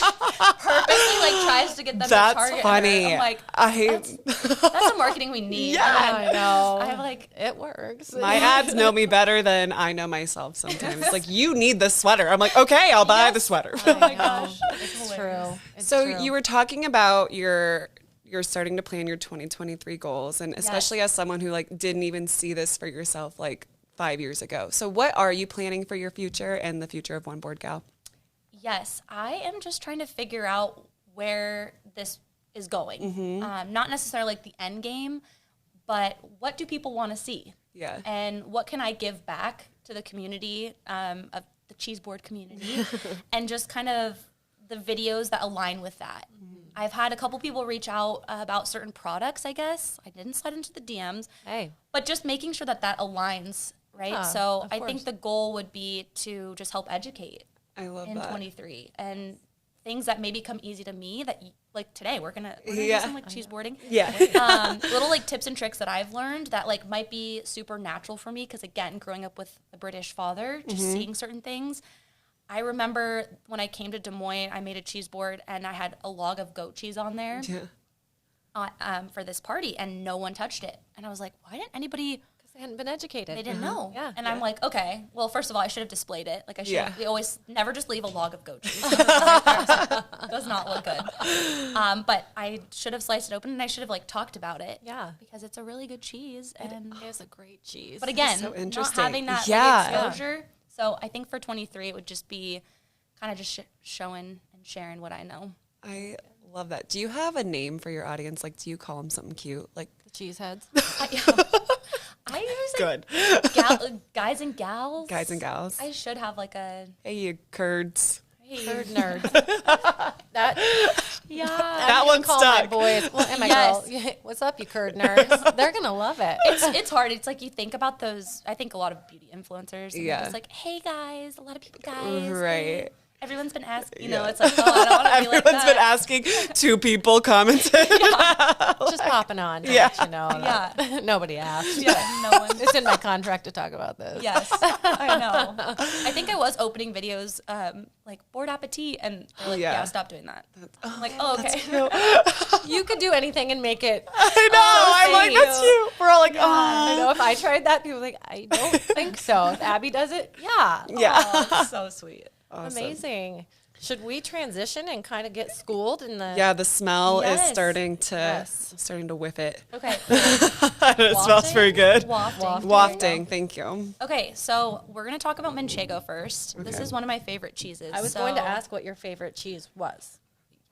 purposely like tries to get them to target her. Funny. I'm like, that's the marketing we need. Yeah. I know. I'm like, it works. My ads know me better than I know myself sometimes. Like, you need this sweater. I'm like, okay, I'll buy the sweater. oh my gosh. It's true. It's So true. you were talking about you're starting to plan your 2023 goals, and especially as someone who like didn't even see this for yourself like 5 years ago. So what are you planning for your future and the future of One Board Gal? Yes, I am just trying to figure out where this is going. Not necessarily like the end game, but what do people want to see? Yeah. And what can I give back to the community of the cheese board community and just kind of the videos that align with that. I've had a couple people reach out about certain products, I guess. I didn't slide into the DMs. Hey. But just making sure that aligns, right? Yeah, so of I course. think the goal would be to just help educate I love in that. 23. And things that maybe come easy to me that, like today, we're gonna do some like cheese boarding. Yeah. Little like tips and tricks that I've learned that like might be super natural for me. Because again, growing up with a British father, just seeing certain things. I remember when I came to Des Moines, I made a cheese board and I had a log of goat cheese on there for this party, and no one touched it. And I was like, why didn't anybody? Because they hadn't been educated. They didn't know. Yeah. And I'm like, okay, well, first of all, I should have displayed it. Like I should. We always never just leave a log of goat cheese. Does not look good. But I should have sliced it open, and I should have like talked about it. Yeah. Because it's a really good cheese, and It is a great cheese. but again, so not interesting. having that Yeah. like, exposure. So I think for 23, it would just be kind of just showing and sharing what I know. I love that. Do you have a name for your audience? Like, do you call them something cute? Like, the cheese heads. I use good. guys and gals. Guys and gals. I should have like a Hey, you curds. Third nerd. that That one call stuck. my boys. Well, and my Yes. girl. What's up, you curd nerds? They're gonna love it. it's hard. It's like you think about those. I think a lot of beauty influencers. And they're just like, hey guys, a lot of people guys. Right. Everyone's been asking, you know, it's like, oh, I don't want to be like that. Everyone's been asking. 2 people commented. Just popping on to let you know. Yeah. Nobody asked. Yeah, no one. It's in my contract to talk about this. Yes, I know. I think I was opening videos like Bored Appetit, and they're like, yeah, stop doing that. I'm like, oh, okay. You could do anything and make it. I know. I'm like, that's cute. We're all like, I know if I tried that, people are like, I don't think so. If Abby does it, yeah. Oh, so sweet. Awesome. Amazing. Should we transition and kind of get schooled in the? Yeah, the smell is Yes. starting to whiff it. Okay. It smells very good. Wafting. Wafting, thank you. Okay, so we're gonna talk about manchego first. This is one of my favorite cheeses. I was going to ask what your favorite cheese was.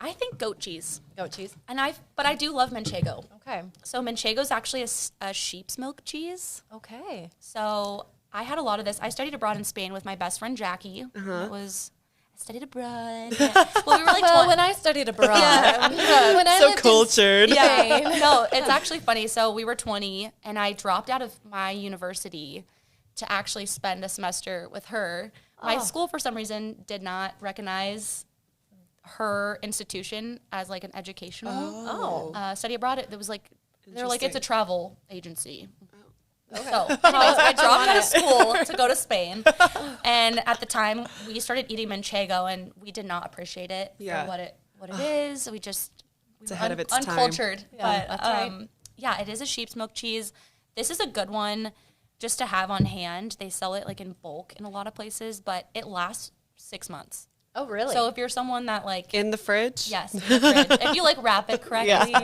I think goat cheese, Goat cheese. but I do love manchego. Okay. So manchego is actually a sheep's milk cheese. Okay. So I had a lot of this. I studied abroad in Spain with my best friend Jackie. It was I studied abroad. Yeah. Well, we were like Well, when I studied abroad, when I So lived in cultured. yeah. No, it's actually funny. So we were 20, and I dropped out of my university to actually spend a semester with her. My school, for some reason, did not recognize her institution as like an educational study abroad. It was like they were like, it's a travel agency. Okay. So, anyways, I dropped out of school to go to Spain, and at the time we started eating manchego, and we did not appreciate it for what it is. We It's were ahead of its time. uncultured, Yeah, but that's right. yeah, it is a sheep's milk cheese. This is a good one just to have on hand. They sell it like in bulk in a lot of places, but it lasts 6 months. Oh, really? So if you're someone that like In the fridge? yes, in the fridge, if you like wrap it correctly,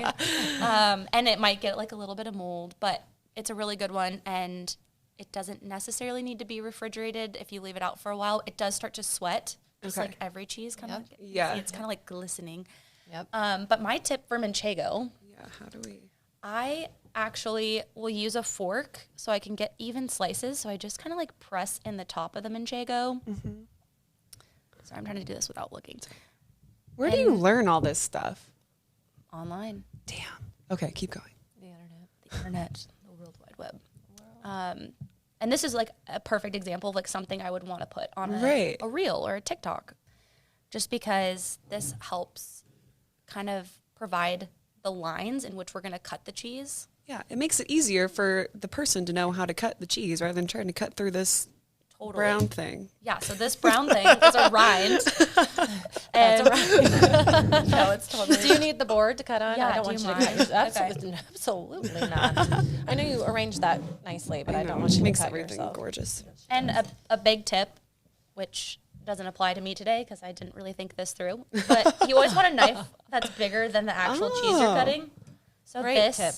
and it might get like a little bit of mold, but it's a really good one, and it doesn't necessarily need to be refrigerated. If you leave it out for a while, it does start to sweat, just like every cheese. Kind of, it's kind of like glistening. Yep. But my tip for manchego, How do we? I actually will use a fork so I can get even slices. So I just kind of like press in the top of the manchego. Sorry, I'm trying to do this without looking. Where do you learn all this stuff? Online. Damn. Okay, keep going. The internet. The internet, the World Wide Web. And this is like a perfect example of like something I would want to put on a reel or a TikTok, just because this helps kind of provide the lines in which we're going to cut the cheese. Yeah, it makes it easier for the person to know how to cut the cheese rather than trying to cut through this brown thing. Yeah, so this brown thing is a rind. And no, it's totally. Do you need the board to cut on? Yeah, I don't do want you you to mind? cut yourself. Absolutely not. I know you arranged that nicely, but I don't want you to makes cut everything yourself. gorgeous. And a big tip, which doesn't apply to me today because I didn't really think this through, but you always want a knife that's bigger than the actual cheese you're cutting. So Great this tip.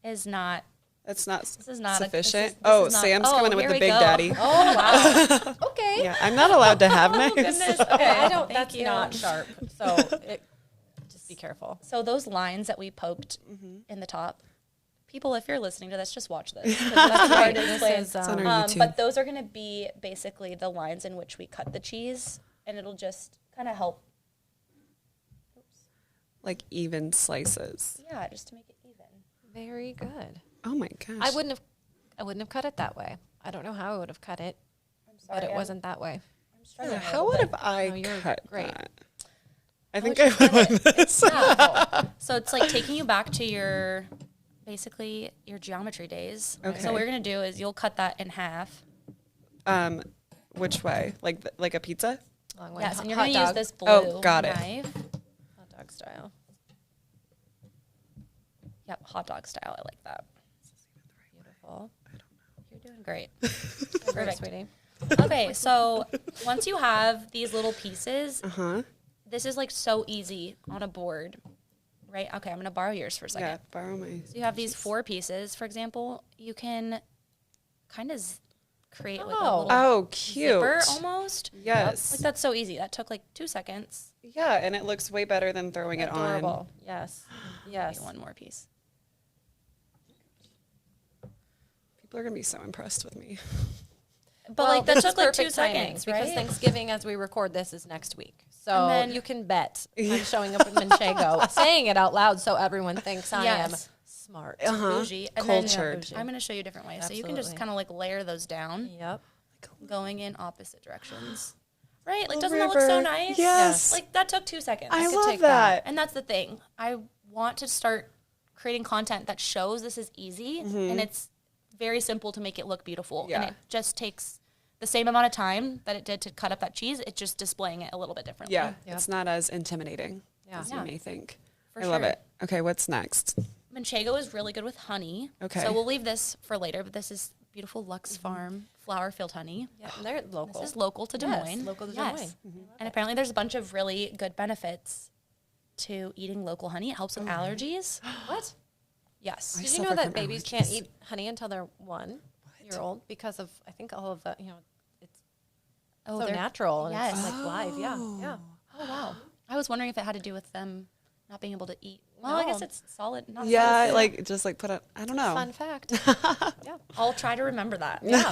is not. That's not This is not sufficient. this is not, Sam's coming in with here the we big go. daddy. Oh, wow. Okay. Yeah, I'm not allowed to have knives. Goodness. Okay, I don't. Thank That's you. not sharp. So just be careful. So those lines that we poked in the top, people, if you're listening to this, just watch this. 'Cause that's hard to explain. This is, It's on our YouTube. But those are going to be basically the lines in which we cut the cheese, and it'll just kind of help. Like even slices. Yeah, just to make it even. very good. Oh my gosh. I wouldn't have cut it that way. I don't know how I would have cut it, but it wasn't that way. I'm struggling. How would have I No, you're cut great. that? I think I would have this. So it's like taking you back to your, basically your geometry days. Okay. So what you're going to do is you'll cut that in half. Which way? Like a pizza? Long way. Yes, and you're Hot going to use dog. this blue Oh, got it. knife. Hot dog style. Yep, hot dog style. I like that. Beautiful. You're doing great. Very Perfect. sweetie. Okay, so once you have these little pieces, this is like so easy on a board, right? Okay, I'm going to borrow yours for a second. Yeah, borrow my. So you have these 4 pieces, for example. You can kind of create like a little Oh, cute. zipper almost. Yes. Like that's so easy. That took like 2 seconds. Yeah, and it looks way better than throwing it on. Adorable. Yes. Yes. Okay, one more piece. People are going to be so impressed with me. But Well, like that this took is like 2 perfect timing, seconds, because right? Thanksgiving, as we record this, is next week. So And then- you can bet I'm showing up with manchego, saying it out loud so everyone thinks I am Yes. smart. Bougie. And Cultured. then I'm going to show you a different way. So you can just Absolutely. kind of like layer those down, Yep. going in opposite directions. Right? Like, doesn't that look so nice? Yes. Like, that took 2 seconds. I could love take that. And that's the thing. I want to start creating content that shows this is easy and it's very simple to make it look beautiful. Yeah. And it just takes the same amount of time that it did to cut up that cheese. It's just displaying it a little bit differently. Yeah. It's not as intimidating as you may think. I love it. Okay, what's next? Manchego is really good with honey. Okay. So we'll leave this for later, but this is beautiful Lux Farm flour-filled honey. Yeah, and they're local. This is local to Des Moines. Local to Des Moines. And apparently there's a bunch of really good benefits to eating local honey. It helps with allergies. What? Yes. Did you suffer know that from babies allergies. can't eat honey until they're 1 year old because of, I think, all of the, it's so they're natural and yes. it's like live. Yeah. Yeah. Oh, wow. I was wondering if it had to do with them not being able to eat. Well, I guess No. it's solid. Not Yeah, solid. like just like put a, I don't know. Fun fact. Yeah. I'll try to remember that. Yeah.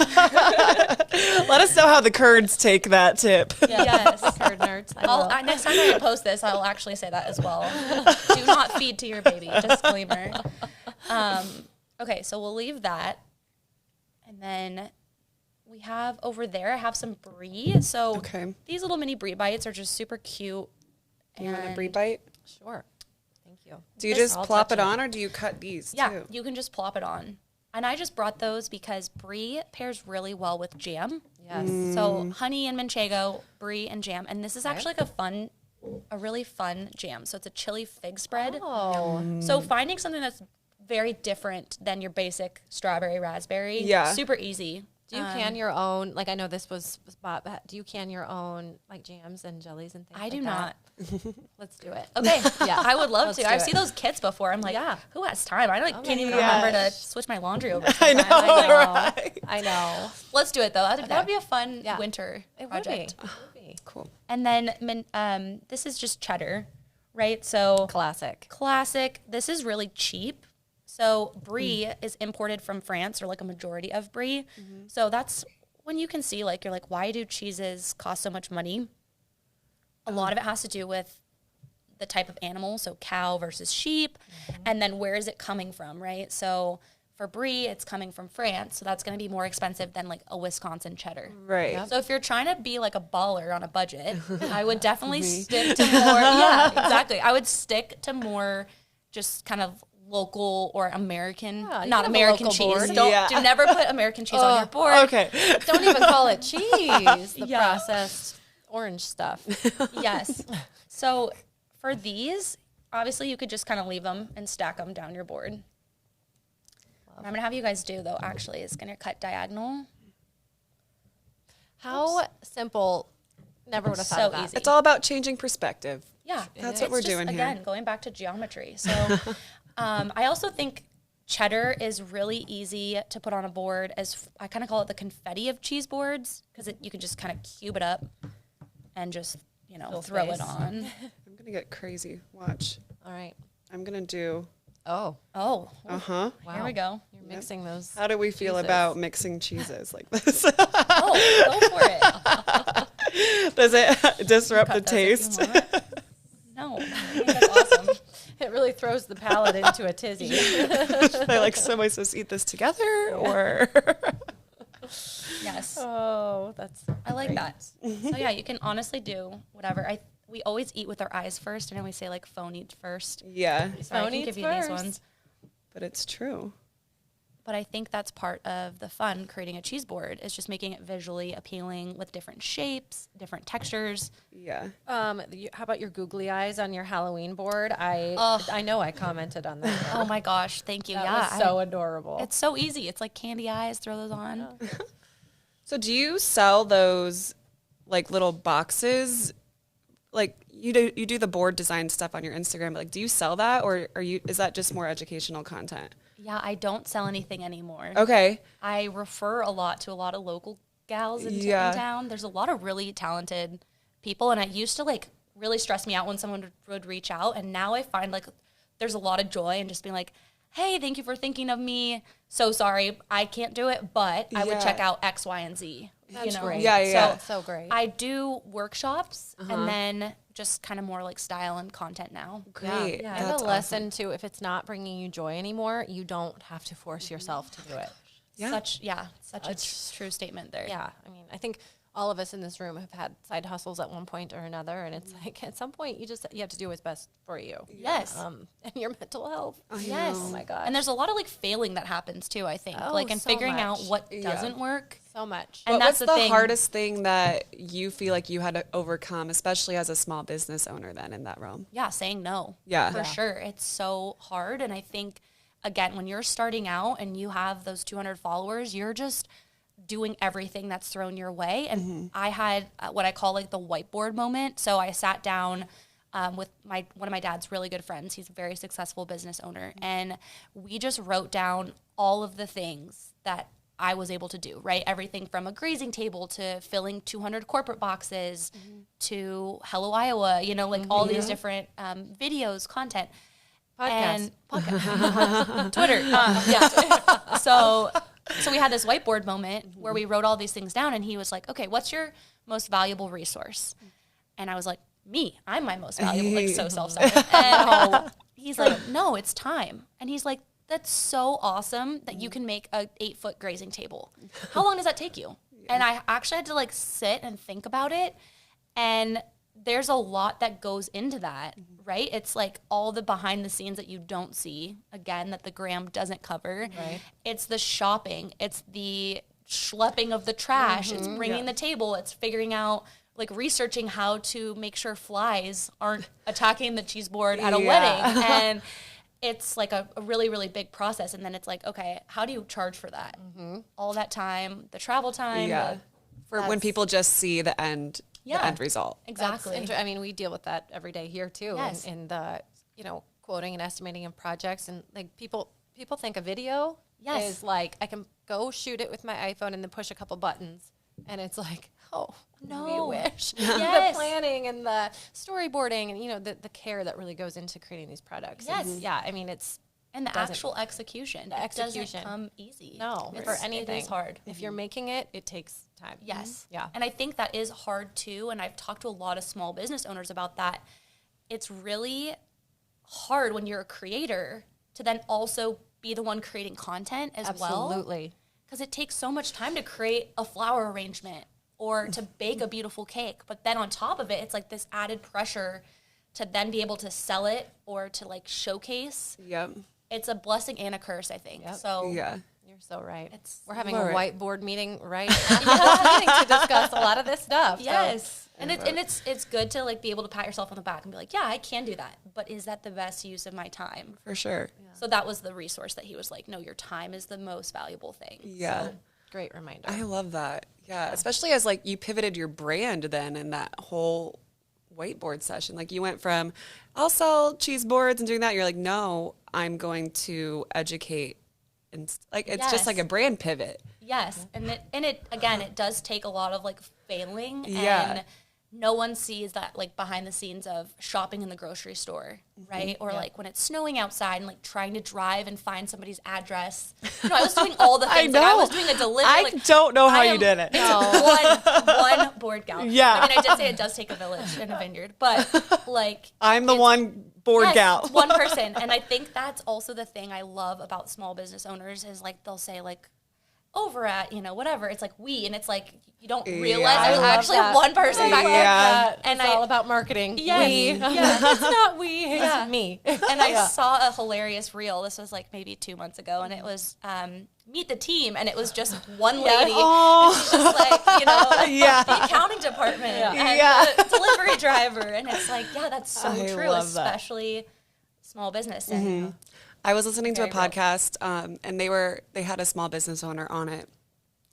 Let us know how the curds take that tip. Yes. Curd nerds. Next time I post this, I'll actually say that as well. Do not feed to your baby. Disclaimer. Okay, so we'll leave that. And then we have over there, I have some brie. So Okay. these little mini brie bites are just super cute. Do you want a And- brie bite? Sure. Thank you. Do you This- just I'll plop touch it it. on or do you cut these Yeah, too? you can just plop it on. And I just brought those because brie pairs really well with jam. Yes. So honey and manchego, brie and jam. And this is actually like a really fun jam. So it's a chili fig spread. Oh. So finding something that's very different than your basic strawberry raspberry. Yeah. Super easy. Do you can your own, like I know this was bought, but do you can your own like jams and jellies and things I like do that? not. Let's do it. Okay. Yeah. I would love Let's to. do I've it. seen those kits before. I'm like, Yeah. who has time? I like, can't even gosh. remember to switch my laundry over. I know, sometimes. right? I know. Let's do it though. That would be a fun Yeah. winter It would project. be. It would be. Cool. And then this is just cheddar, right? So Classic. classic. This is really cheap. So brie is imported from France, or like a majority of brie. So that's when you can see, like, you're like, why do cheeses cost so much money? A lot of it has to do with the type of animal, so cow versus sheep, and then where is it coming from, right? So for brie, it's coming from France, so that's going to be more expensive than like a Wisconsin cheddar. Right. So if you're trying to be like a baller on a budget, I would definitely stick to more. Yeah, exactly. I would stick to more just kind of local or American, Yeah, you not can have a American local cheese. board. Don't Yeah. do never put American cheese on your board. Okay. Don't even call it cheese. The Yeah. processed orange stuff. Yes. So for these, obviously you could just kind of leave them and stack them down your board. What I'm gonna have you guys do though, actually, is gonna cut diagonal. How simple. Never would have thought So of that. easy. It's all about changing perspective. Yeah, That's what we're doing here. Again, going back to geometry. So, I also think cheddar is really easy to put on a board. As I kind of call it the confetti of cheese boards, because you can just kind of cube it up and just throw space. it on. I'm going to get crazy. Watch. All right. I'm going to do, Oh. Oh, uh-huh. here we go. You're mixing those. How do we feel cheeses. about mixing cheeses like this? Oh, go for it. Does it disrupt the Cut those if you taste? want. No, I think that's awesome. It really throws the palate into a tizzy. They're like, so am I supposed to eat this together or? Yes, Oh, that's. I like that. So yeah, you can honestly do whatever. We always eat with our eyes first. I know we say like phone eats first. Yeah, So I Phone can eats give you these first. ones. but it's true. But I think that's part of the fun creating a cheese board is just making it visually appealing with different shapes, different textures. Yeah. How about your googly eyes on your Halloween board? I know I commented on that. Oh my gosh, thank you. That Yeah, was so adorable. it's so easy. It's like candy eyes, throw those on. So do you sell those like little boxes? Like you do the board design stuff on your Instagram, but like do you sell that or is that just more educational content? Yeah, I don't sell anything anymore. Okay. I refer a lot to a lot of local gals in town. There's a lot of really talented people, and it used to like really stress me out when someone would reach out, and now I find like there's a lot of joy in just being like, hey, thank you for thinking of me. So sorry, I can't do it, but I would check out X, Y, and Z. That's great. Yeah, yeah. So great. I do workshops and then just kind of more like style and content now. Great. Yeah, I have a lesson too. If it's not bringing you joy anymore, you don't have to force yourself to do it. Yeah. Such a true statement there. Yeah, I mean, I think all of us in this room have had side hustles at one point or another. And it's like, at some point, you have to do what's best for you. Yes. And your mental health. Yes. Oh my gosh. And there's a lot of like failing that happens too, I think. Oh, like, and so figuring out much. what doesn't work. So much. And What's that's the thing. hardest thing that you feel like you had to overcome, especially as a small business owner then in that realm? Yeah, saying no. Yeah. For sure. It's so hard. And I think, again, when you're starting out and you have those 200 followers, you're just doing everything that's thrown your way. And I had what I call like the whiteboard moment. So I sat down with one of my dad's really good friends. He's a very successful business owner. And we just wrote down all of the things that I was able to do, right? Everything from a grazing table to filling 200 corporate boxes to Hello Iowa, like all these different videos, content. Podcast. Twitter. Yeah. So we had this whiteboard moment where we wrote all these things down, and he was like, okay, what's your most valuable resource? And I was like, me, I'm my most valuable, like so self-centered. And he's like, no, it's time. And he's like, that's so awesome that you can make a 8-foot grazing table. How long does that take you? And I actually had to like sit and think about it. And there's a lot that goes into that, right? It's like all the behind the scenes that you don't see, again, that the gram doesn't cover. Right. It's the shopping. It's the schlepping of the trash. It's bringing the table. It's figuring out, like researching how to make sure flies aren't attacking the cheese board at a wedding. And it's like a really, really big process. And then it's like, okay, how do you charge for that? All that time, the travel time. Yeah. For when people just see the end result. Exactly. I mean, we deal with that every day here too. Yes. In the, quoting and estimating of projects, and like people think a video is like, I can go shoot it with my iPhone and then push a couple buttons. And it's like, oh, no. We wish. Yes. The planning and the storyboarding and, the care that really goes into creating these products. Yes. And I mean, it's, And the actual execution. The execution. It doesn't come easy. No, for anything. It is hard. If you're making it, it takes time. Yes. Yeah. And I think that is hard too. And I've talked to a lot of small business owners about that. It's really hard when you're a creator to then also be the one creating content as well. Absolutely. Because it takes so much time to create a flower arrangement or to bake a beautiful cake. But then on top of it, it's like this added pressure to then be able to sell it or to like showcase. Yep. It's a blessing and a curse, I think. Yep. So Yeah. You're so right. We're We're having a right. whiteboard meeting right after this meeting to discuss a lot of this stuff. yes. And it's good to like be able to pat yourself on the back and be like, yeah, I can do that. But is that the best use of my time? For sure. So that was the resource that he was like, no, your time is the most valuable thing. Yeah. So, Great reminder. I love that. Yeah. Especially as like you pivoted your brand then in that whole whiteboard session. Like you went from, I'll sell cheese boards and doing that. You're like, no, I'm going to educate. And like, it's just like a brand pivot. yes. And it again, it does take a lot of like failing. Yeah. And no one sees that like behind the scenes of shopping in the grocery store, right? Or like when it's snowing outside and like trying to drive and find somebody's address. I was doing all the things. Like, I was doing a delivery. I don't know how you did it. It's one board gal. Yeah. I mean, I did say it does take a village in a vineyard, but like I'm the one board yes, gal. one person. And I think that's also the thing I love about small business owners is like they'll say like over at, whatever. It's like we, and it's like you don't realize I there's love actually that. one person back there. Yeah. And it's all about marketing. Yes. We. Yeah. It's not we, it's me. And I saw a hilarious reel. This was like maybe 2 months ago, and it was meet the team, and it was just one lady. Oh. And she's just like, Yeah. the accounting department and Yeah. the delivery driver, and it's like, yeah, that's so I true, love that. especially small business. And I was listening to a Very real. podcast, and they had a small business owner on it,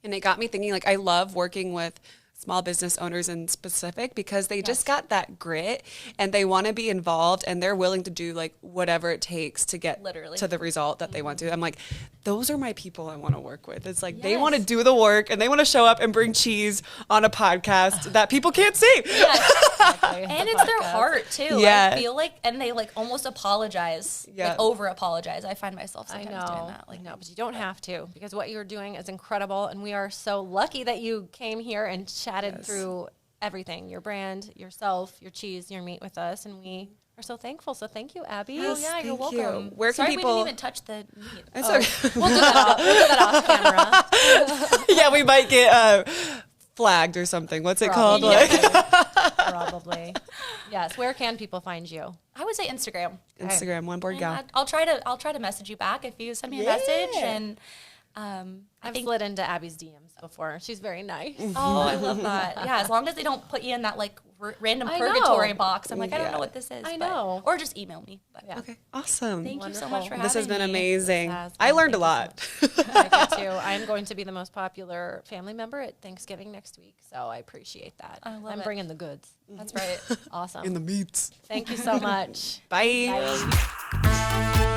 and it got me thinking. Like, I love working with small business owners in specific because they just got that grit and they want to be involved and they're willing to do like whatever it takes to get Literally. to the result that they want to. I'm like, those are my people I want to work with. It's like they Yes. want to do the work and they want to show up and bring cheese on a podcast that people can't see. And it's their heart too. Yeah. I feel like, and they like almost apologize, Yeah. like over apologize. I find myself I sometimes doing know. that. Like, No, but you don't have to because what you're doing is incredible. And we are so lucky that you came here and chatted through everything, your brand, yourself, your cheese, your meat with us. And we are so thankful. So thank you, Abbi. oh yeah, you're thank you. welcome. Where can Sorry people- we didn't even touch the meat. It's okay. We'll do that off camera. Yeah, we might get flagged or something. What's it Probably. called? Like Probably. Yes. Where can people find you? I would say Instagram. Instagram, one board gal. I'll try to message you back if you send me a message. And I've slid into Abby's DMs before. She's very nice. oh, I love that. Yeah, as long as they don't put you in that like random purgatory box. I'm like, I don't know what this is. I know. Or just email me. But Yeah. Okay, awesome. Thank you so Wonderful. much for having me. This has been amazing. has I been. learned a Thank you lot. I get to. I'm going to be the most popular family member at Thanksgiving next week, so I appreciate that. I love I'm it. bringing the goods. That's right. Awesome. In the meats. Thank you so much. Bye. Bye.